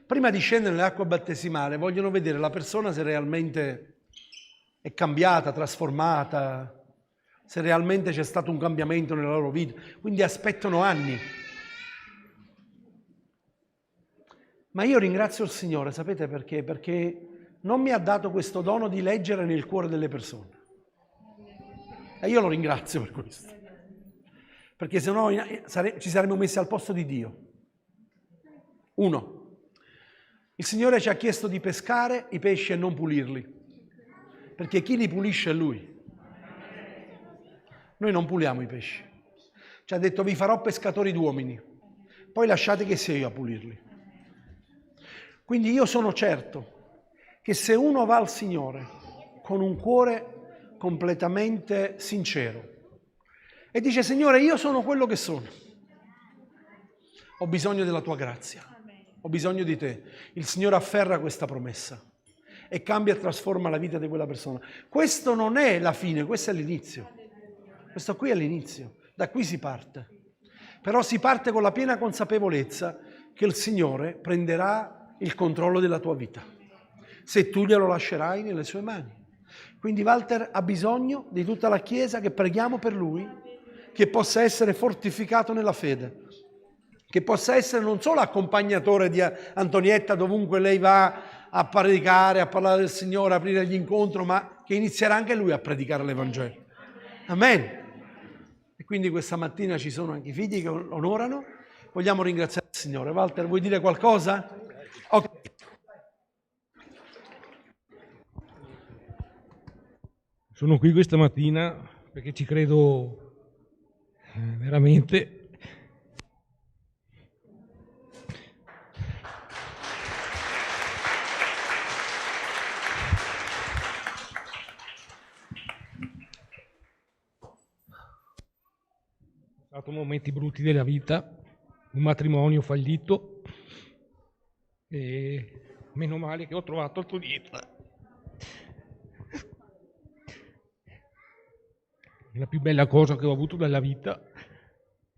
prima di scendere nell'acqua battesimale, vogliono vedere la persona se realmente è cambiata, trasformata, se realmente c'è stato un cambiamento nella loro vita. Quindi aspettano anni. Ma io ringrazio il Signore, sapete perché? Perché non mi ha dato questo dono di leggere nel cuore delle persone. E io lo ringrazio per questo. Perché sennò ci saremmo messi al posto di Dio. 1. Il Signore ci ha chiesto di pescare i pesci e non pulirli. Perché chi li pulisce è Lui. Noi non puliamo i pesci. Ci ha detto: vi farò pescatori d'uomini. Poi lasciate che sia io a pulirli. Quindi io sono certo che se uno va al Signore con un cuore completamente sincero e dice: Signore, io sono quello che sono. Ho bisogno della tua grazia. Ho bisogno di te. Il Signore afferra questa promessa e cambia e trasforma la vita di quella persona. Questo non è la fine, questo è l'inizio. Questo qui è l'inizio. Da qui si parte. Però si parte con la piena consapevolezza che il Signore prenderà il controllo della tua vita, se tu glielo lascerai nelle sue mani. Quindi Walter ha bisogno di tutta la Chiesa che preghiamo per lui, che possa essere fortificato nella fede, che possa essere non solo accompagnatore di Antonietta dovunque lei va a predicare, a parlare del Signore, a aprire gli incontri, ma che inizierà anche lui a predicare l'Evangelo. Amen. E quindi questa mattina ci sono anche i figli che onorano. Vogliamo ringraziare il Signore. Walter, vuoi dire qualcosa? Ok. Sono qui questa mattina perché ci credo veramente. Ho stato momenti brutti della vita, un matrimonio fallito e meno male che ho trovato Antonietta. La più bella cosa che ho avuto dalla vita,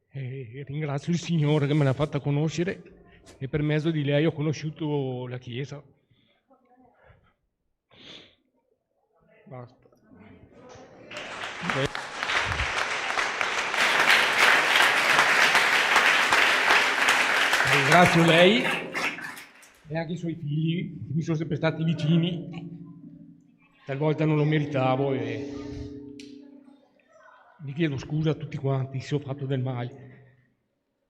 e ringrazio il Signore che me l'ha fatta conoscere e per mezzo di lei ho conosciuto la Chiesa. Basta. Ringrazio lei e anche i suoi figli che mi sono sempre stati vicini, talvolta non lo meritavo e mi chiedo scusa a tutti quanti se ho fatto del male.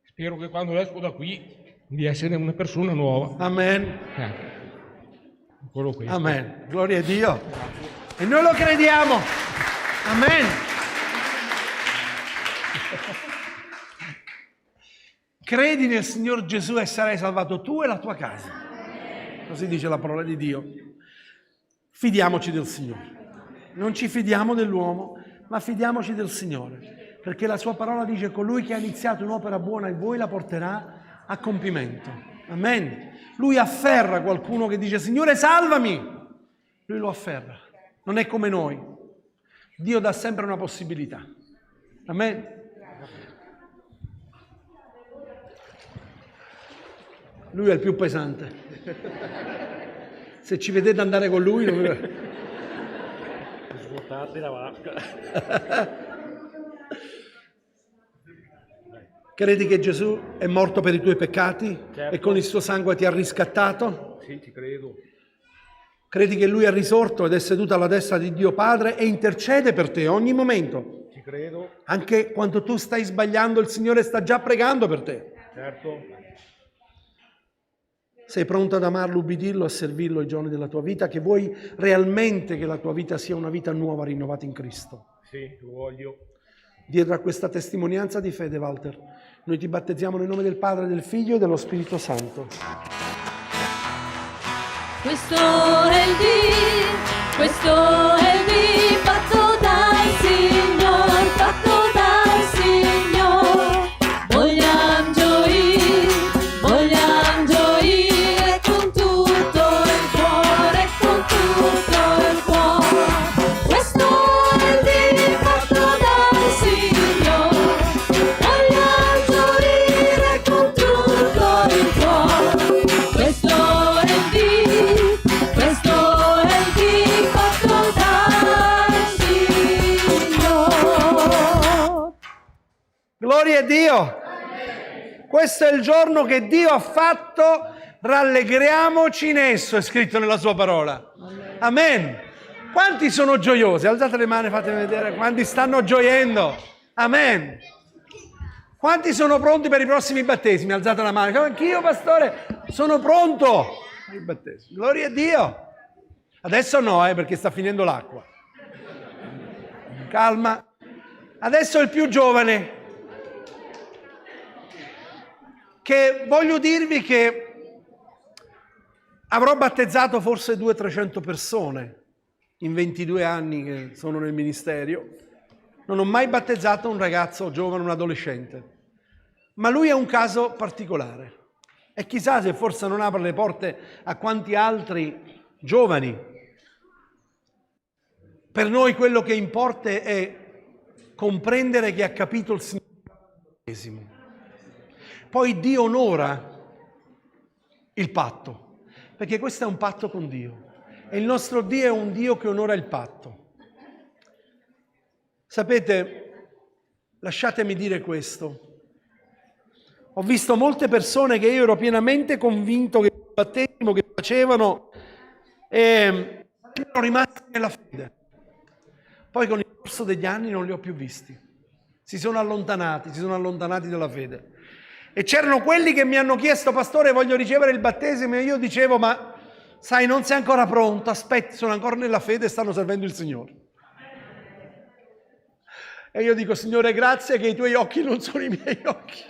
Spero che quando esco da qui di essere una persona nuova. Amen. Solo questo. Amen. Gloria a Dio. E noi lo crediamo. Amen. Credi nel Signor Gesù e sarai salvato tu e la tua casa. Così dice la parola di Dio. Fidiamoci del Signore. Non ci fidiamo dell'uomo, ma fidiamoci del Signore. Perché la sua parola dice: colui che ha iniziato un'opera buona in voi la porterà a compimento. Amen. Lui afferra qualcuno che dice: Signore, salvami. Lui lo afferra. Non è come noi. Dio dà sempre una possibilità. Amen. Lui è il più pesante. Se ci vedete andare con lui, non... Svuotate la vasca. Credi che Gesù è morto per i tuoi peccati? Certo. E con il suo sangue ti ha riscattato? Sì, ci credo. Credi che Lui è risorto ed è seduto alla destra di Dio Padre e intercede per te ogni momento? Ci credo. Anche quando tu stai sbagliando, il Signore sta già pregando per te. Certo. Sei pronto ad amarlo, ubbidirlo, a servirlo ai giorni della tua vita? Che vuoi realmente che la tua vita sia una vita nuova, rinnovata in Cristo? Sì, lo voglio. Dietro a questa testimonianza di fede, Walter, noi ti battezziamo nel nome del Padre, del Figlio e dello Spirito Santo. Questo è il dì fatto dal Signore, fatto dal Signore. Vogliamo gioire con tutto il cuore, con tutto il cuore. Questo è il dì fatto dal Signore, vogliamo gioire con tutto il cuore. Questo è il dì fatto dal Signore. Gloria a Dio! Questo è il giorno che Dio ha fatto, rallegriamoci in esso, è scritto nella sua parola. Amen. Quanti sono gioiosi? Alzate le mani, fatemi vedere quanti stanno gioiendo. Amen. Quanti sono pronti per i prossimi battesimi? Alzate la mano. Anch'io, pastore, sono pronto per il battesimo. Gloria a Dio. Adesso no, perché sta finendo l'acqua. Calma. Adesso il più giovane. Che voglio dirvi che avrò battezzato forse 200-300 persone in 22 anni che sono nel ministero non ho mai battezzato un ragazzo giovane, un adolescente, ma lui è un caso particolare. E chissà se forse non apre le porte a quanti altri giovani. Per noi quello che importa è comprendere che ha capito il Signore. Poi Dio onora il patto, perché questo è un patto con Dio. E il nostro Dio è un Dio che onora il patto. Sapete, lasciatemi dire questo. Ho visto molte persone che io ero pienamente convinto che il battesimo che facevano erano rimasti nella fede. Poi con il corso degli anni non li ho più visti. Si sono allontanati dalla fede. E c'erano quelli che mi hanno chiesto: pastore, voglio ricevere il battesimo, e io dicevo: ma sai, non sei ancora pronto, aspetti, sono ancora nella fede e stanno servendo il Signore. E io dico: Signore, grazie che i tuoi occhi non sono i miei occhi,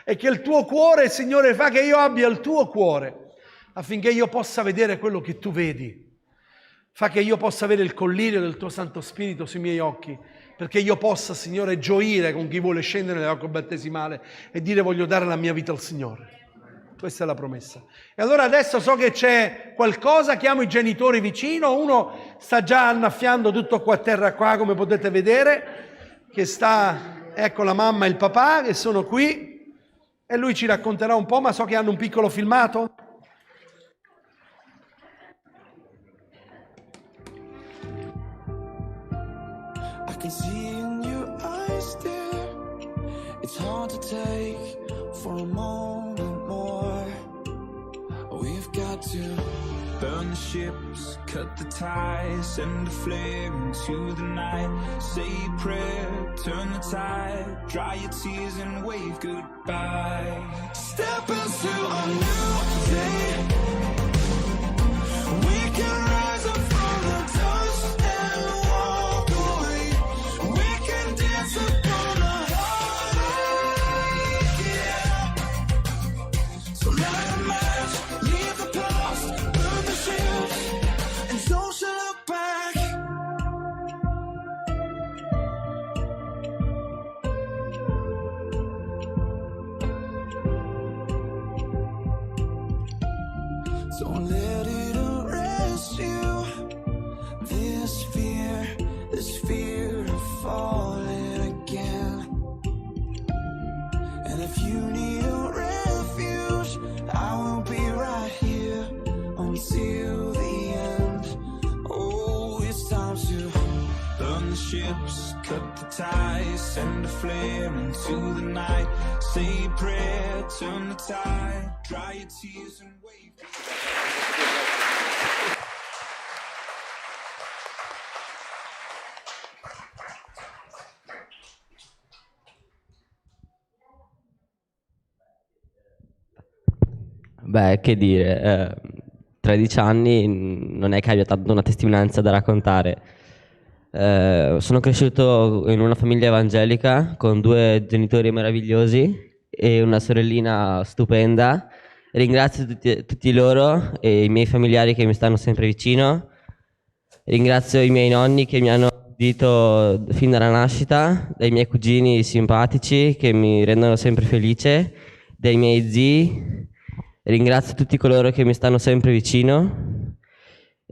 e che il tuo cuore, Signore, fa che io abbia il tuo cuore, affinché io possa vedere quello che tu vedi. Fa che io possa avere il collirio del tuo Santo Spirito sui miei occhi, perché io possa, Signore, gioire con chi vuole scendere nell'acqua battesimale e dire: voglio dare la mia vita al Signore. Questa è la promessa. E allora adesso so che c'è qualcosa, chiamo i genitori vicino, uno sta già annaffiando tutto qua a terra qua, come potete vedere, che sta, ecco la mamma e il papà che sono qui, e lui ci racconterà un po', ma so che hanno un piccolo filmato. I can see in your eyes there, it's hard to take for a moment more. We've got to burn the ships, cut the ties, send a flare into the night. Say a prayer, turn the tide, dry your tears and wave goodbye. Step into a new day. We can rise up from the dust and walk away. We can dance upon a heartache, yeah. So light a match, leave the past, burn the ships, and don't you look back. Don't let it arrest you. This fear of falling again. And if you need a refuge, I will be right here until the end. Oh, it's time to burn the ships, cut the ties, send a flare into the night. Say a prayer, turn the tide, dry your tears and wave. Beh, che dire, 13 anni non è che abbia tanto una testimonianza da raccontare. Sono cresciuto in una famiglia evangelica con 2 genitori meravigliosi e una sorellina stupenda. Ringrazio tutti loro e i miei familiari che mi stanno sempre vicino. Ringrazio i miei nonni che mi hanno custodito fin dalla nascita, dai miei cugini simpatici che mi rendono sempre felice, dai miei zii. Ringrazio tutti coloro che mi stanno sempre vicino.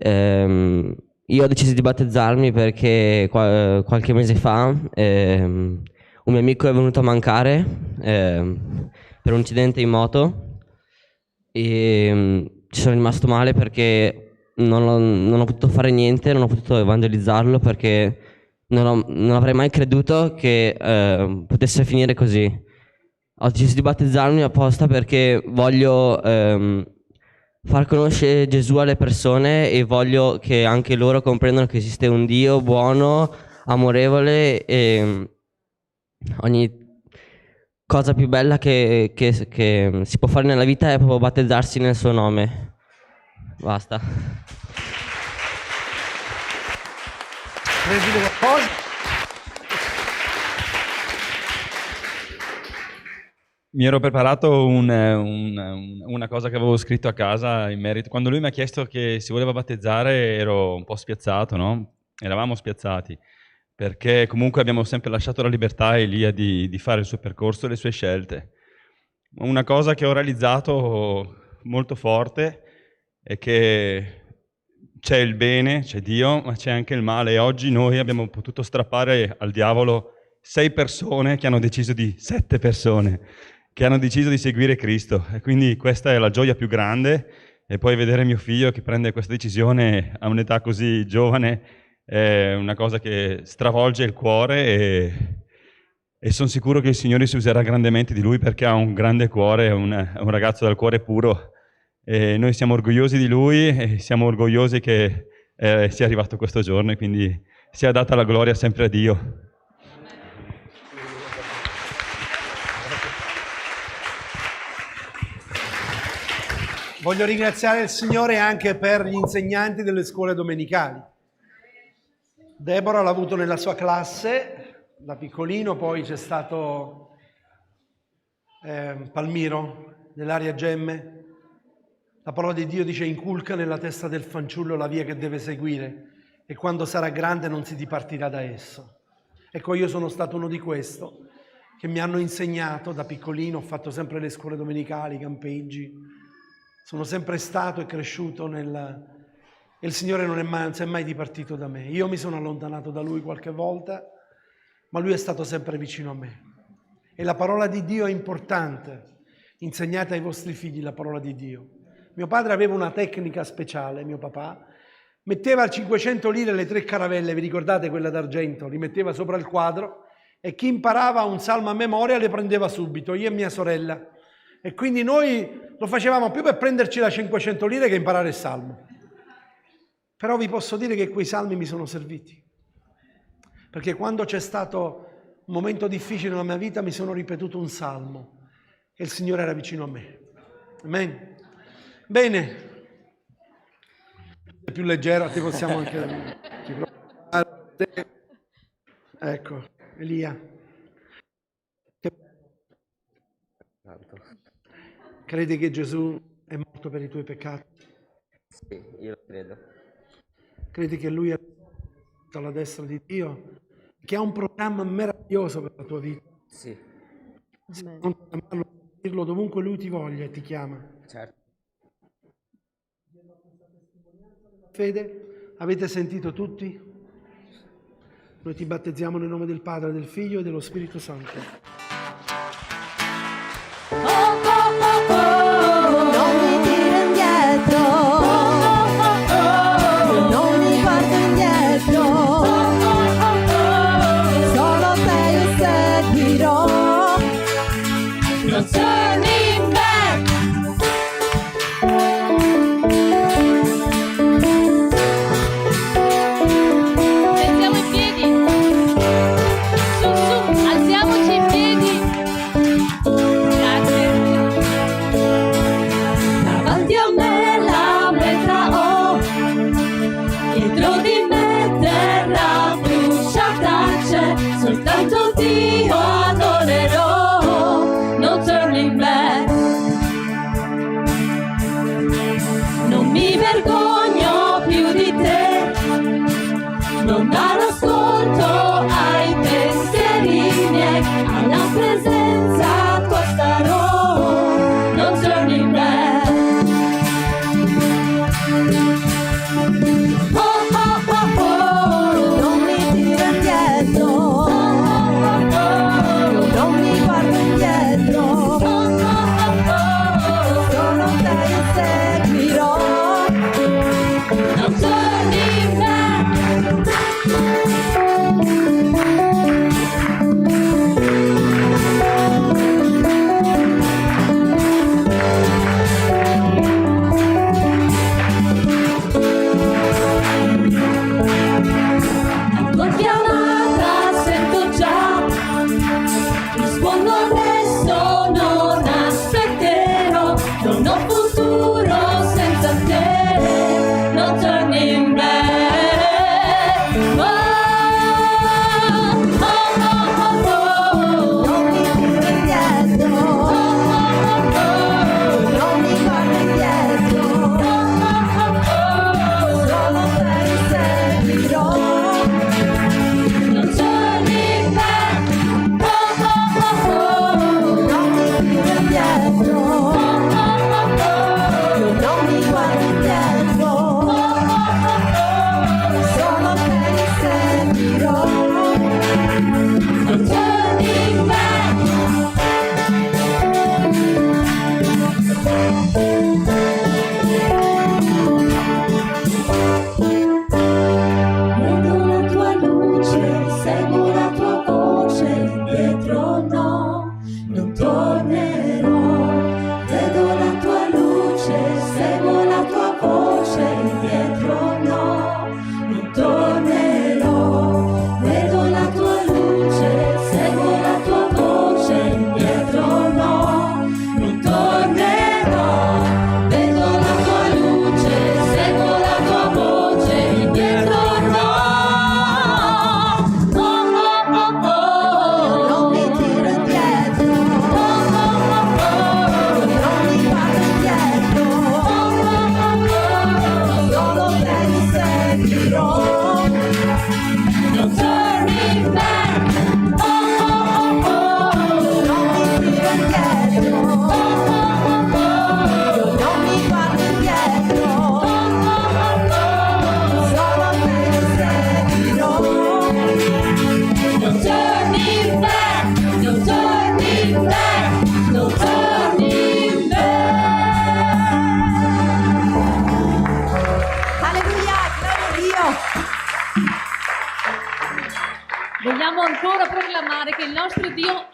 Io ho deciso di battezzarmi perché qualche mese fa un mio amico è venuto a mancare per un incidente in moto e ci sono rimasto male perché non ho potuto fare niente, non ho potuto evangelizzarlo perché non avrei mai creduto che potesse finire così. Ho deciso di battezzarmi apposta perché voglio far conoscere Gesù alle persone e voglio che anche loro comprendano che esiste un Dio buono, amorevole e ogni cosa più bella che si può fare nella vita è proprio battezzarsi nel suo nome. Basta. Mi ero preparato una cosa che avevo scritto a casa in merito. Quando lui mi ha chiesto che si voleva battezzare ero un po' spiazzato, no? Eravamo spiazzati, perché comunque abbiamo sempre lasciato la libertà a Elia di fare il suo percorso e le sue scelte. Una cosa che ho realizzato molto forte è che c'è il bene, c'è Dio, ma c'è anche il male, e oggi noi abbiamo potuto strappare al diavolo 6 persone che hanno deciso 7 persone che hanno deciso di seguire Cristo, e quindi questa è la gioia più grande. E poi vedere mio figlio che prende questa decisione a un'età così giovane è una cosa che stravolge il cuore, e sono sicuro che il Signore si userà grandemente di lui, perché ha un grande cuore, è un ragazzo dal cuore puro, e noi siamo orgogliosi di lui e siamo orgogliosi che sia arrivato questo giorno, e quindi sia data la gloria sempre a Dio. Voglio ringraziare il Signore anche per gli insegnanti delle scuole domenicali. Deborah l'ha avuto nella sua classe, da piccolino, poi c'è stato Palmiro, nell'area Gemme. La parola di Dio dice: inculca nella testa del fanciullo la via che deve seguire, e quando sarà grande non si dipartirà da esso. Ecco, io sono stato uno di questo, che mi hanno insegnato da piccolino, ho fatto sempre le scuole domenicali, i campeggi. Sono sempre stato e cresciuto e il Signore non si è mai dipartito da me. Io mi sono allontanato da Lui qualche volta, ma Lui è stato sempre vicino a me. E la parola di Dio è importante. Insegnate ai vostri figli la parola di Dio. Mio padre aveva una tecnica speciale, mio papà. Metteva al 500 lire le 3 caravelle, vi ricordate quella d'argento? Li metteva sopra il quadro, e chi imparava un salmo a memoria le prendeva subito, io e mia sorella. E quindi noi lo facevamo più per prenderci la 500 lire che imparare il salmo. Però vi posso dire che quei salmi mi sono serviti. Perché quando c'è stato un momento difficile nella mia vita mi sono ripetuto un salmo e il Signore era vicino a me. Amen. Bene. È più leggero, ti possiamo anche... Ecco, Elia. Credi che Gesù è morto per i tuoi peccati? Sì, io lo credo. Credi che Lui è alla destra di Dio? Che ha un programma meraviglioso per la tua vita? Sì. Non chiamarlo, dirlo dovunque Lui ti voglia e ti chiama. Certo. Fede, avete sentito tutti? Noi ti battezziamo nel nome del Padre, del Figlio e dello Spirito Santo. Non mi tiro indietro, non mi guardo indietro, solo te io seguirò. No turning back. Mettiamo in piedi, su, alziamoci in piedi. Grazie. Davanti a me la metà ho, dietro di me terra bruciata c'è, soltanto Dio adorerò. No turning back.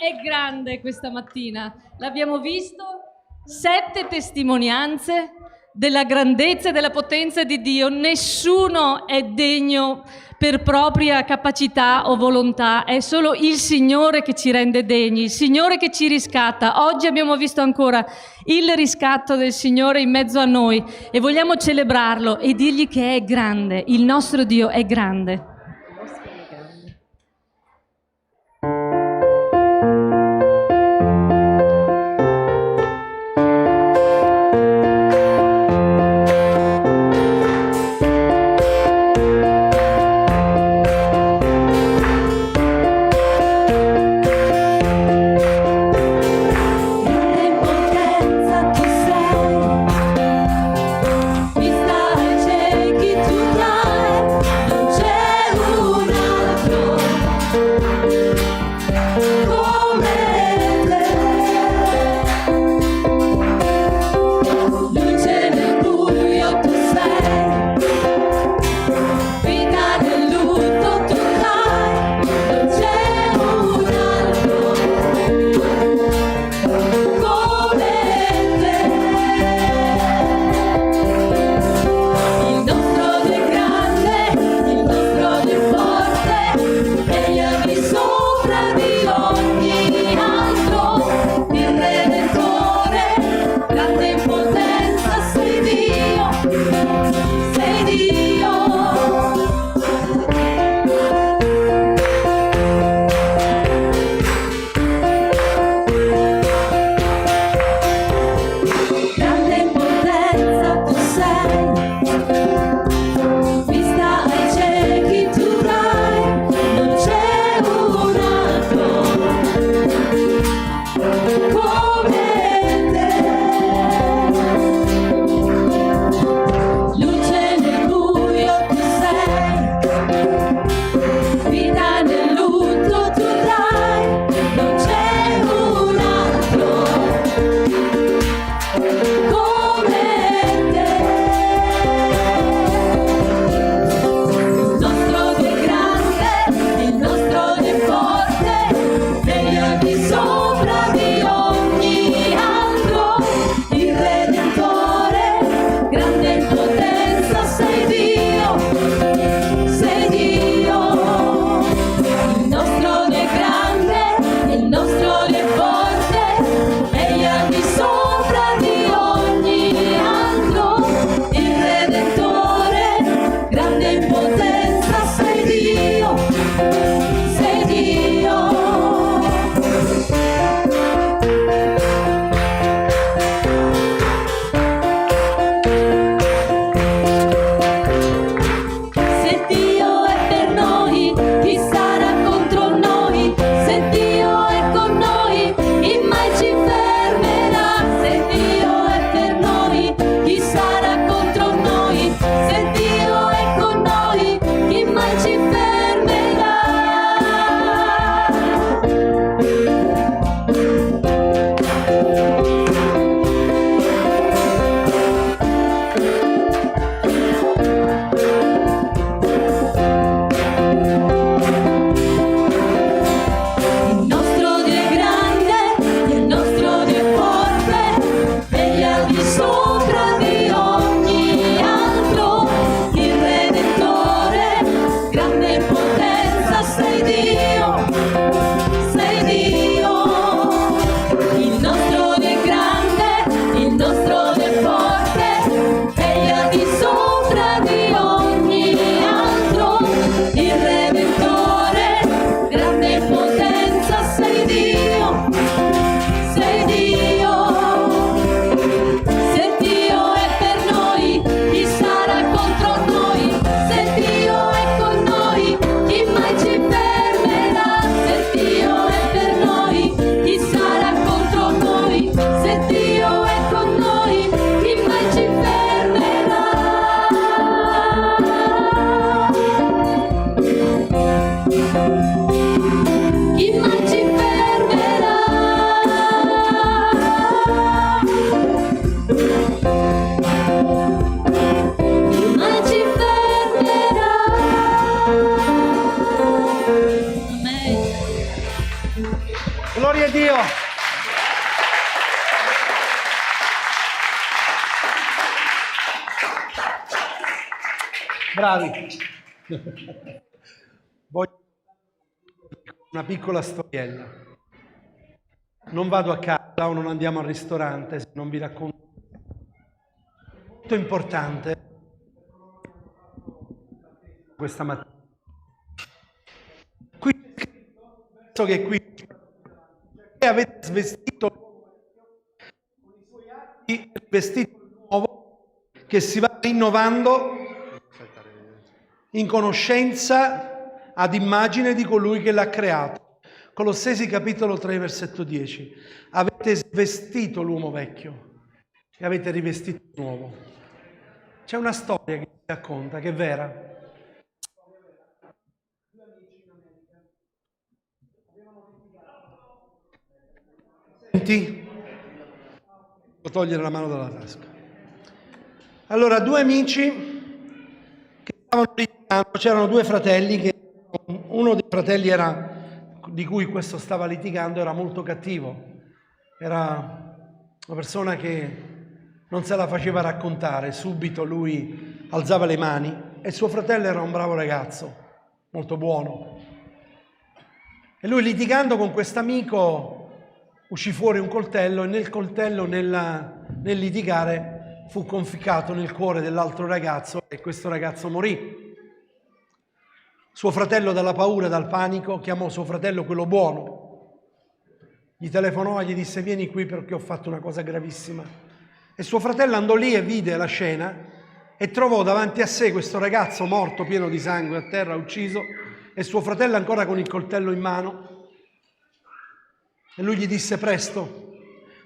è grande questa mattina. L'abbiamo visto, 7 testimonianze della grandezza e della potenza di Dio. Nessuno è degno per propria capacità o volontà, è solo il Signore che ci rende degni, il Signore che ci riscatta. Oggi abbiamo visto ancora il riscatto del Signore in mezzo a noi e vogliamo celebrarlo e dirgli che è grande, il nostro Dio è grande. Bravi. Voglio una piccola storiella. Non vado a casa o non andiamo al ristorante se non vi racconto. Molto importante questa mattina. Qui penso che qui avete svestito il vestito nuovo che si va rinnovando in conoscenza ad immagine di colui che l'ha creato. Colossesi capitolo 3 versetto 10. Avete svestito l'uomo vecchio e avete rivestito il nuovo. C'è una storia che si racconta che è vera. Senti? Devo togliere la mano dalla tasca. Allora, due amici che stavano litigando, c'erano due fratelli, che uno dei fratelli di cui questo stava litigando era molto cattivo, era una persona che non se la faceva raccontare, subito lui alzava le mani e suo fratello era un bravo ragazzo, molto buono. E lui litigando con quest'amico uscì fuori un coltello e nel coltello, nel litigare, fu conficcato nel cuore dell'altro ragazzo e questo ragazzo morì. Suo fratello, dalla paura e dal panico, chiamò suo fratello quello buono. Gli telefonò e gli disse: vieni qui perché ho fatto una cosa gravissima. E suo fratello andò lì e vide la scena e trovò davanti a sé questo ragazzo morto, pieno di sangue, a terra, ucciso, e suo fratello ancora con il coltello in mano. E lui gli disse: presto,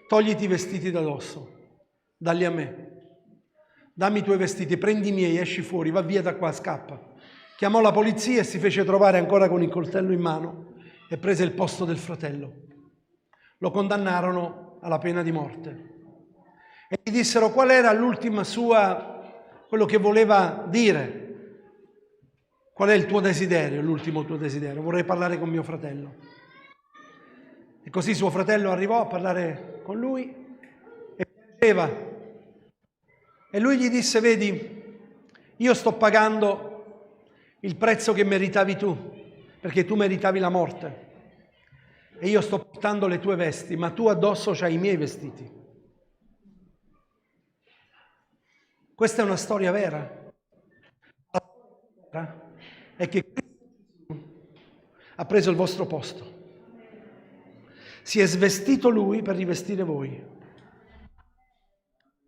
togliti i vestiti da dosso, dalli a me. Dammi i tuoi vestiti, prendi i miei, esci fuori, va via da qua, scappa. Chiamò la polizia e si fece trovare ancora con il coltello in mano e prese il posto del fratello. Lo condannarono alla pena di morte. E gli dissero qual era l'ultima quello che voleva dire. Qual è il tuo desiderio, l'ultimo tuo desiderio? Vorrei parlare con mio fratello. E così suo fratello arrivò a parlare con lui e piangeva. E lui gli disse: vedi, io sto pagando il prezzo che meritavi tu, perché tu meritavi la morte. E io sto portando le tue vesti, ma tu addosso c'hai i miei vestiti. Questa è una storia vera. La storia vera è che Cristo ha preso il vostro posto. Si è svestito Lui per rivestire voi.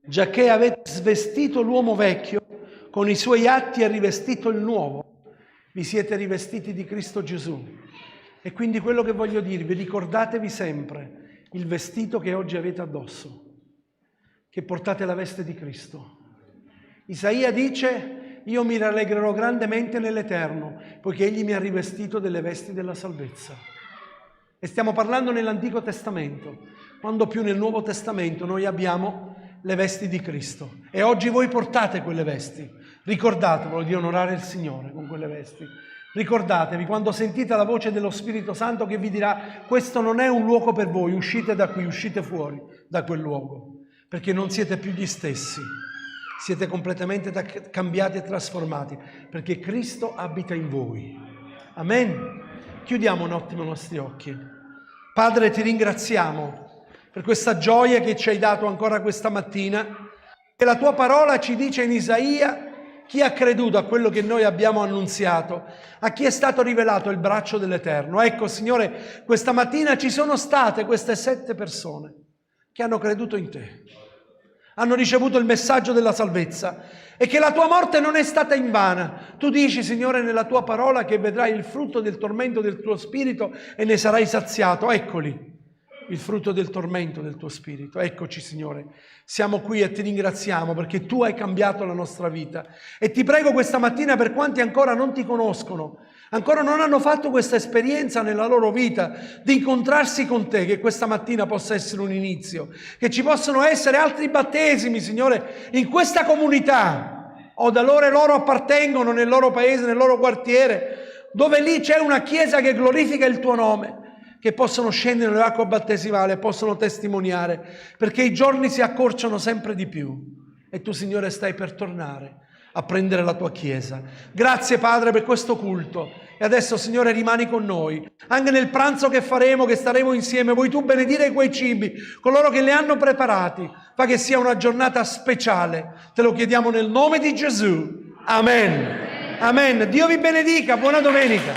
Giacché avete svestito l'uomo vecchio con i suoi atti e rivestito il nuovo, vi siete rivestiti di Cristo Gesù. E quindi quello che voglio dirvi, ricordatevi sempre il vestito che oggi avete addosso, che portate la veste di Cristo. Isaia dice: io mi rallegrerò grandemente nell'Eterno, poiché Egli mi ha rivestito delle vesti della salvezza. E stiamo parlando nell'Antico Testamento, quando più nel Nuovo Testamento noi abbiamo le vesti di Cristo. E oggi voi portate quelle vesti. Ricordatevelo di onorare il Signore con quelle vesti. Ricordatevi quando sentite la voce dello Spirito Santo che vi dirà: questo non è un luogo per voi, uscite da qui, uscite fuori da quel luogo, perché non siete più gli stessi. Siete completamente cambiati e trasformati, perché Cristo abita in voi. Amen. Chiudiamo un attimo i nostri occhi. Padre, ti ringraziamo per questa gioia che ci hai dato ancora questa mattina. E la tua parola ci dice in Isaia: chi ha creduto a quello che noi abbiamo annunziato, a chi è stato rivelato il braccio dell'Eterno. Ecco, Signore, questa mattina ci sono state queste 7 persone che hanno creduto in te, hanno ricevuto il messaggio della salvezza e che la tua morte non è stata invana. Tu dici, Signore, nella tua parola che vedrai il frutto del tormento del tuo spirito e ne sarai saziato. Eccoli, il frutto del tormento del tuo spirito. Eccoci, Signore, siamo qui e ti ringraziamo perché tu hai cambiato la nostra vita. E ti prego questa mattina per quanti ancora non ti conoscono, ancora non hanno fatto questa esperienza nella loro vita di incontrarsi con te, che questa mattina possa essere un inizio, che ci possano essere altri battesimi, Signore, in questa comunità o da loro appartengono, nel loro paese, nel loro quartiere, dove lì c'è una chiesa che glorifica il tuo nome, che possono scendere nell'acqua battesimale e possono testimoniare, perché i giorni si accorciano sempre di più e tu, Signore, stai per tornare. a prendere la tua Chiesa. Grazie Padre per questo culto. E adesso, Signore, rimani con noi. Anche nel pranzo che faremo, che staremo insieme, vuoi tu benedire quei cibi, coloro che li hanno preparati. Fa che sia una giornata speciale. Te lo chiediamo nel nome di Gesù. Amen. Amen. Dio vi benedica. Buona domenica.